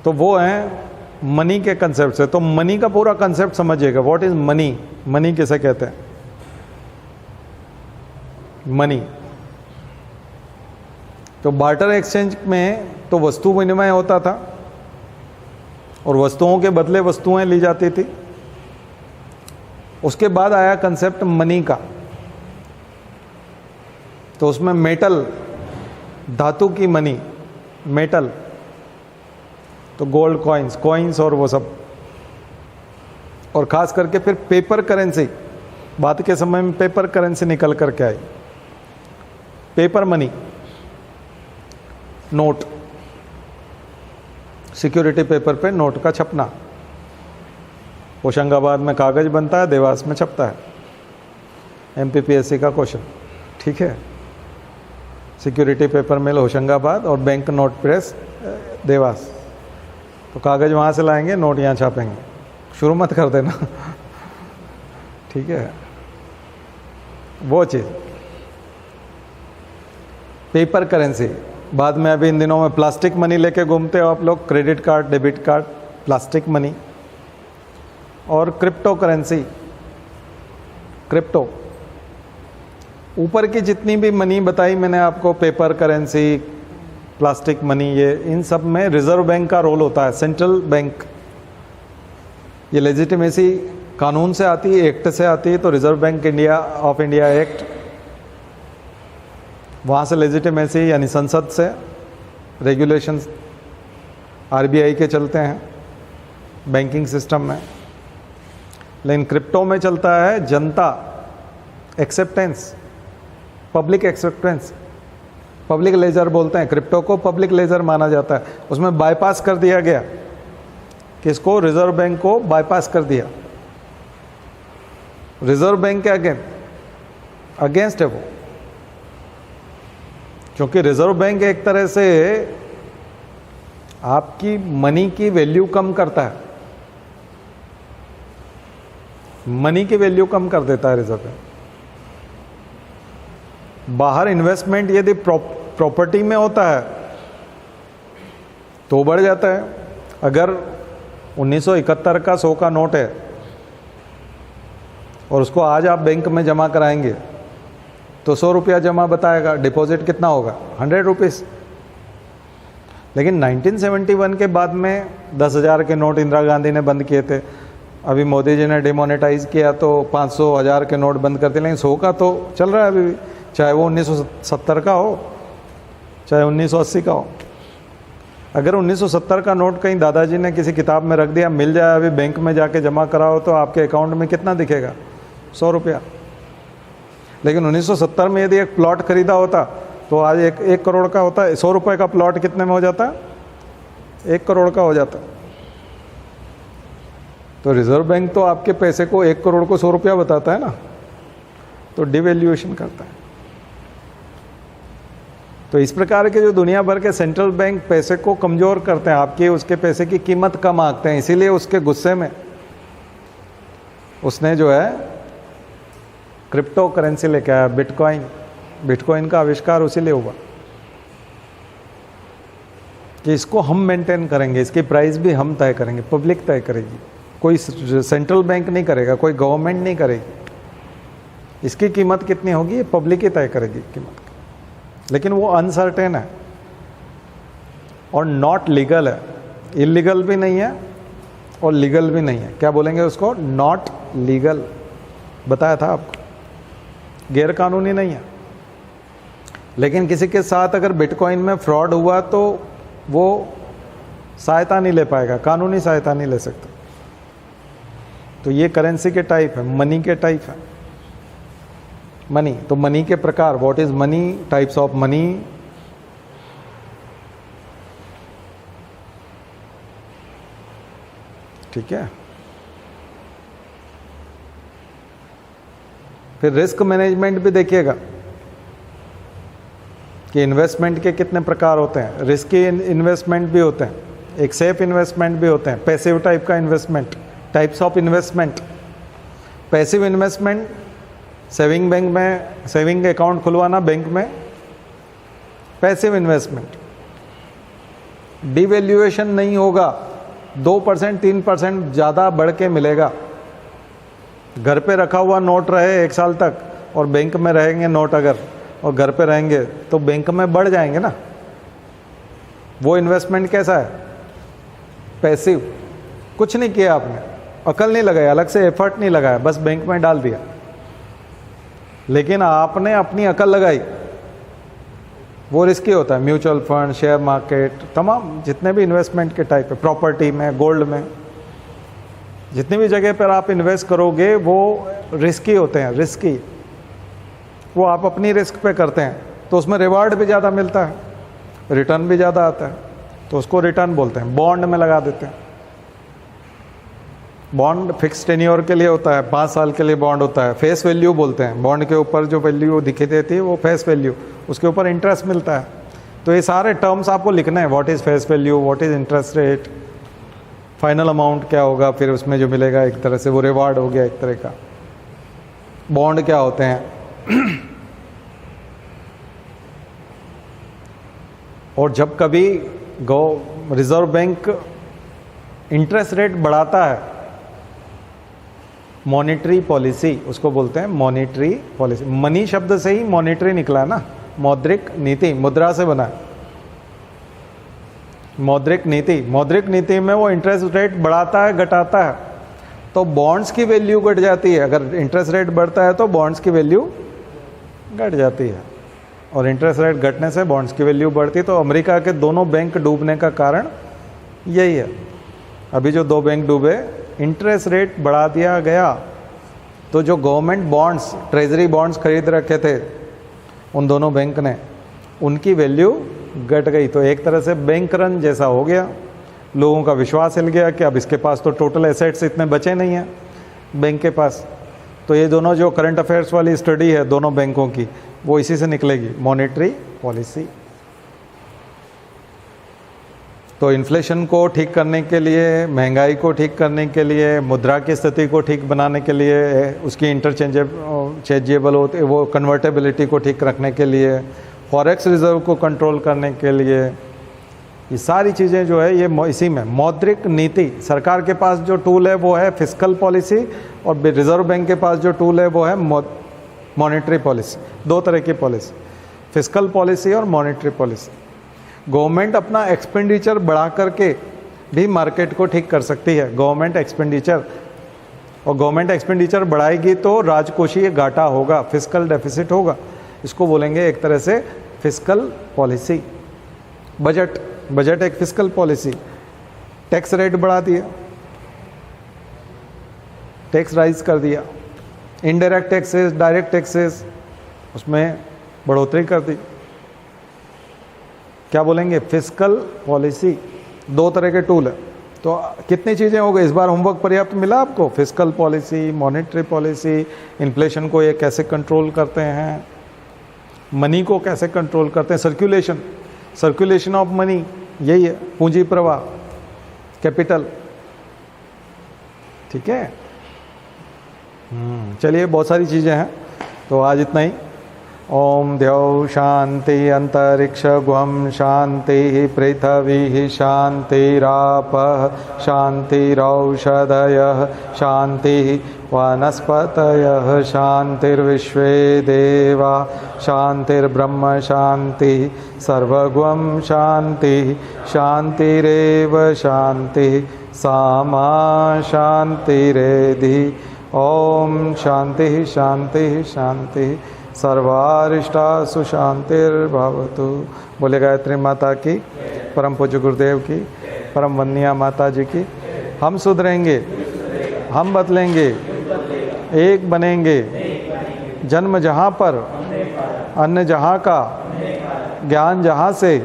तो वो हैं मनी के कंसेप्ट से। तो मनी का पूरा कंसेप्ट समझिएगा, व्हाट इज मनी, मनी किसे कहते हैं। मनी तो बार्टर एक्सचेंज में तो वस्तु विनिमय होता था और वस्तुओं के बदले वस्तुएं ली जाती थी। उसके बाद आया कंसेप्ट मनी का, तो उसमें मेटल, धातु की मनी, मेटल, तो गोल्ड कॉइन्स और वो सब, और खास करके फिर पेपर करेंसी। बाद के समय में पेपर करेंसी निकल करके आई, paper money, note, security paper पे नोट का छपना। होशंगाबाद में कागज बनता है, देवास में छपता है। MPPSC का क्वेश्चन, ठीक है। सिक्योरिटी पेपर मिल होशंगाबाद और बैंक नोट प्रेस देवास। तो कागज़ वहाँ से लाएंगे, नोट यहाँ छापेंगे। शुरू मत कर देना ठीक है। वो चीज़ पेपर करेंसी, बाद में अभी इन दिनों में प्लास्टिक मनी लेके घूमते हो आप लोग, credit card, debit card, plastic money. और क्रिप्टो करेंसी, क्रिप्टो, ऊपर की जितनी भी मनी बताई मैंने आपको, पेपर करेंसी, प्लास्टिक मनी, ये इन सब में रिजर्व बैंक का रोल होता है, सेंट्रल बैंक। ये लेजिटिमेसी कानून से आती है, एक्ट से आती है। तो reserve bank of India act, वहाँ से लेजिटिमेसी यानी संसद से रेगुलेशंस RBI के चलते हैं बैंकिंग सिस्टम में। लेकिन क्रिप्टो में चलता है जनता acceptance, public acceptance, public ledger बोलते हैं क्रिप्टो को, पब्लिक लेजर माना जाता है। उसमें बाईपास कर दिया गया, किसको? रिजर्व बैंक को बाईपास कर दिया। रिजर्व बैंक के अगेंस्ट है वो, क्योंकि रिजर्व बैंक एक तरह से आपकी मनी की वैल्यू कम करता है, मनी की वैल्यू कम कर देता है रिजर्व बैंक। बाहर इन्वेस्टमेंट यदि प्रॉपर्टी में होता है तो बढ़ जाता है। अगर 1971 का 100 का नोट है और उसको आज आप बैंक में जमा कराएंगे तो 100 रुपया जमा बताएगा, डिपॉजिट कितना होगा? 100 रुपीज़। लेकिन 1971 के बाद में 10,000 के नोट इंदिरा गांधी ने बंद किए थे, अभी मोदी जी ने डिमोनेटाइज किया तो 500, 1000 के नोट बंद कर दिए। लेकिन 100 का तो चल रहा है अभी भी, चाहे वो 1970 का हो चाहे 1980 का हो। अगर 1970 का नोट कहीं दादाजी ने किसी किताब में रख दिया, मिल जाए अभी बैंक में जाके जमा कराओ तो आपके अकाउंट में कितना दिखेगा? 100 रुपया। लेकिन 1970 में यदि एक प्लॉट खरीदा होता तो आज 1 करोड़ का होता है। 100 रुपये का प्लॉट कितने में हो जाता? 1 करोड़ का हो जाता। तो रिजर्व बैंक तो आपके पैसे को 1 करोड़ को 100 रुपया बताता है ना, तो डिवैल्यूएशन करता है। तो इस प्रकार के जो दुनिया भर के सेंट्रल बैंक पैसे को कमज़ोर करते हैं, आपके उसके पैसे की कीमत कम आंकते हैं। इसीलिए उसके गुस्से में उसने जो है क्रिप्टो करेंसी लेके आया, बिटकॉइन। बिटकॉइन का आविष्कार उसी लिए हुआ कि इसको हम मेंटेन करेंगे, इसकी प्राइस भी हम तय करेंगे, पब्लिक तय करेगी, कोई सेंट्रल बैंक नहीं करेगा, कोई गवर्नमेंट नहीं करेगी। इसकी कीमत कितनी होगी ये पब्लिक ही तय करेगी कीमत। लेकिन वो अनसर्टेन है और नॉट लीगल है, इलीगल भी नहीं है और लीगल भी नहीं है। क्या बोलेंगे उसको? नॉट लीगल, बताया था आपको, गैर कानूनी नहीं है। लेकिन किसी के साथ अगर बिटकॉइन में फ्रॉड हुआ तो वो सहायता नहीं ले पाएगा, कानूनी सहायता नहीं ले सकता। तो ये करेंसी के टाइप है, मनी के टाइप है। मनी, तो मनी के प्रकार, what is money, types of money. ठीक है। फिर रिस्क मैनेजमेंट भी देखिएगा कि इन्वेस्टमेंट के कितने प्रकार होते हैं। रिस्की इन्वेस्टमेंट भी होते हैं, एक सेफ इन्वेस्टमेंट भी होते हैं, पैसिव टाइप का investment, types of investment. Passive investment, saving bank में सेविंग अकाउंट खुलवाना बैंक में, पैसिव इन्वेस्टमेंट। डिवैल्यूएशन नहीं होगा, 2% 3% ज़्यादा बढ़ के मिलेगा। घर पे रखा हुआ नोट रहे 1 साल तक और बैंक में रहेंगे नोट अगर, और घर पे रहेंगे तो बैंक में बढ़ जाएंगे ना। वो इन्वेस्टमेंट कैसा है? पैसिव। कुछ नहीं किया आपने, अकल नहीं लगाया, अलग से एफर्ट नहीं लगाया, बस बैंक में डाल दिया। लेकिन आपने अपनी अकल लगाई, वो रिस्की होता है। म्यूचुअल फंड, शेयर मार्केट, तमाम जितने भी इन्वेस्टमेंट के टाइप है, प्रॉपर्टी में, गोल्ड में, जितनी भी जगह पर आप इन्वेस्ट करोगे वो रिस्की होते हैं। रिस्की वो आप अपनी रिस्क पे करते हैं तो उसमें रिवार्ड भी ज़्यादा मिलता है, रिटर्न भी ज़्यादा आता है, तो उसको रिटर्न बोलते हैं। बॉन्ड में लगा देते हैं, बॉन्ड फिक्स टेन्योर के लिए होता है, 5 साल के लिए बॉन्ड होता है। फेस वैल्यू बोलते हैं, बॉन्ड के ऊपर जो वैल्यू दिखी देती है वो फेस वैल्यू, उसके ऊपर इंटरेस्ट मिलता है। तो ये सारे टर्म्स आपको लिखने हैं, what is face value, what is interest rate, final amount क्या होगा, फिर उसमें जो मिलेगा एक तरह से वो रिवार्ड हो गया एक तरह का। बॉन्ड क्या होते हैं और जब कभी रिजर्व बैंक इंटरेस्ट रेट बढ़ाता है, मॉनेटरी पॉलिसी उसको बोलते हैं, मॉनेटरी पॉलिसी। मनी शब्द से ही मॉनेटरी निकला है ना, मौद्रिक नीति, मुद्रा से बना है मौद्रिक नीति। मौद्रिक नीति में वो इंटरेस्ट रेट बढ़ाता है, घटाता है, तो बॉन्ड्स की वैल्यू घट जाती है। अगर इंटरेस्ट रेट बढ़ता है तो बॉन्ड्स की वैल्यू घट जाती है, और इंटरेस्ट रेट घटने से बॉन्ड्स की वैल्यू बढ़ती है। तो अमेरिका के दोनों बैंक डूबने का कारण यही है। अभी जो 2 बैंक डूबे, इंटरेस्ट रेट बढ़ा दिया गया, तो जो गवर्नमेंट बॉन्ड्स, ट्रेजरी बॉन्ड्स खरीद रखे थे उन दोनों बैंक ने, उनकी वैल्यू घट गई। तो एक तरह से बैंक रन जैसा हो गया, लोगों का विश्वास हिल गया कि अब इसके पास तो टोटल एसेट्स इतने बचे नहीं हैं बैंक के पास। तो ये दोनों जो करंट अफेयर्स वाली स्टडी है दोनों बैंकों की, वो इसी से निकलेगी, मॉनेटरी पॉलिसी। तो इन्फ्लेशन को ठीक करने के लिए, महंगाई को ठीक करने के लिए, मुद्रा की स्थिति को ठीक बनाने के लिए, उसकी इंटरचेंजेबल होते वो कन्वर्टेबिलिटी को ठीक रखने के लिए, फॉरेक्स रिजर्व को कंट्रोल करने के लिए, ये सारी चीज़ें जो है ये इसी में मौद्रिक नीति। सरकार के पास जो टूल है वो है फिस्कल पॉलिसी, और रिजर्व बैंक के पास जो टूल है वो है मॉनेटरी पॉलिसी। 2 तरह की पॉलिसी, फिस्कल पॉलिसी और मॉनेटरी पॉलिसी। गवर्नमेंट अपना एक्सपेंडिचर बढ़ा करके भी मार्केट को ठीक कर सकती है, गवर्नमेंट एक्सपेंडिचर। और गवर्नमेंट एक्सपेंडिचर बढ़ाएगी तो राजकोषीय घाटा होगा, फिस्कल डेफिसिट होगा। इसको बोलेंगे एक तरह से फिस्कल पॉलिसी। बजट एक फिस्कल पॉलिसी। टैक्स रेट बढ़ा दिया, टैक्स राइज कर दिया, इनडायरेक्ट टैक्सेस, डायरेक्ट टैक्सेस, उसमें बढ़ोतरी कर दी, क्या बोलेंगे, फिस्कल पॉलिसी। 2 तरह के टूल है। तो कितनी चीज़ें हो गई, इस बार होमवर्क पर्याप्त मिला आपको? Fiscal policy, monetary policy, inflation को ये कैसे कंट्रोल करते हैं, मनी को कैसे कंट्रोल करते हैं, सर्कुलेशन ऑफ मनी, यही है पूंजी प्रवाह, कैपिटल। ठीक है, चलिए बहुत सारी चीज़ें हैं, तो आज इतना ही। ओम द्यौ शांति अंतरिक्ष गुहम शांति पृथ्वी शांतिरापः शांतिरौषधयः शांति वनस्पतयः शांतिर्विश्वे देवा शांतिर्ब्रह्म शांति सर्वगुहं शांति शांतिरेव शांति सामा शांतिरेधि। ओम शांति शांति शांति सर्वारिष्टासु शांतिर्भवतु। बोले गायत्री माता की, परम पूज्य गुरुदेव की, परम वंदनीय माता जी की। हम सुधरेंगे, हम बदलेंगे, एक बनेंगे। जन्म जहाँ पर, अन्न जहाँ का, ज्ञान जहाँ से,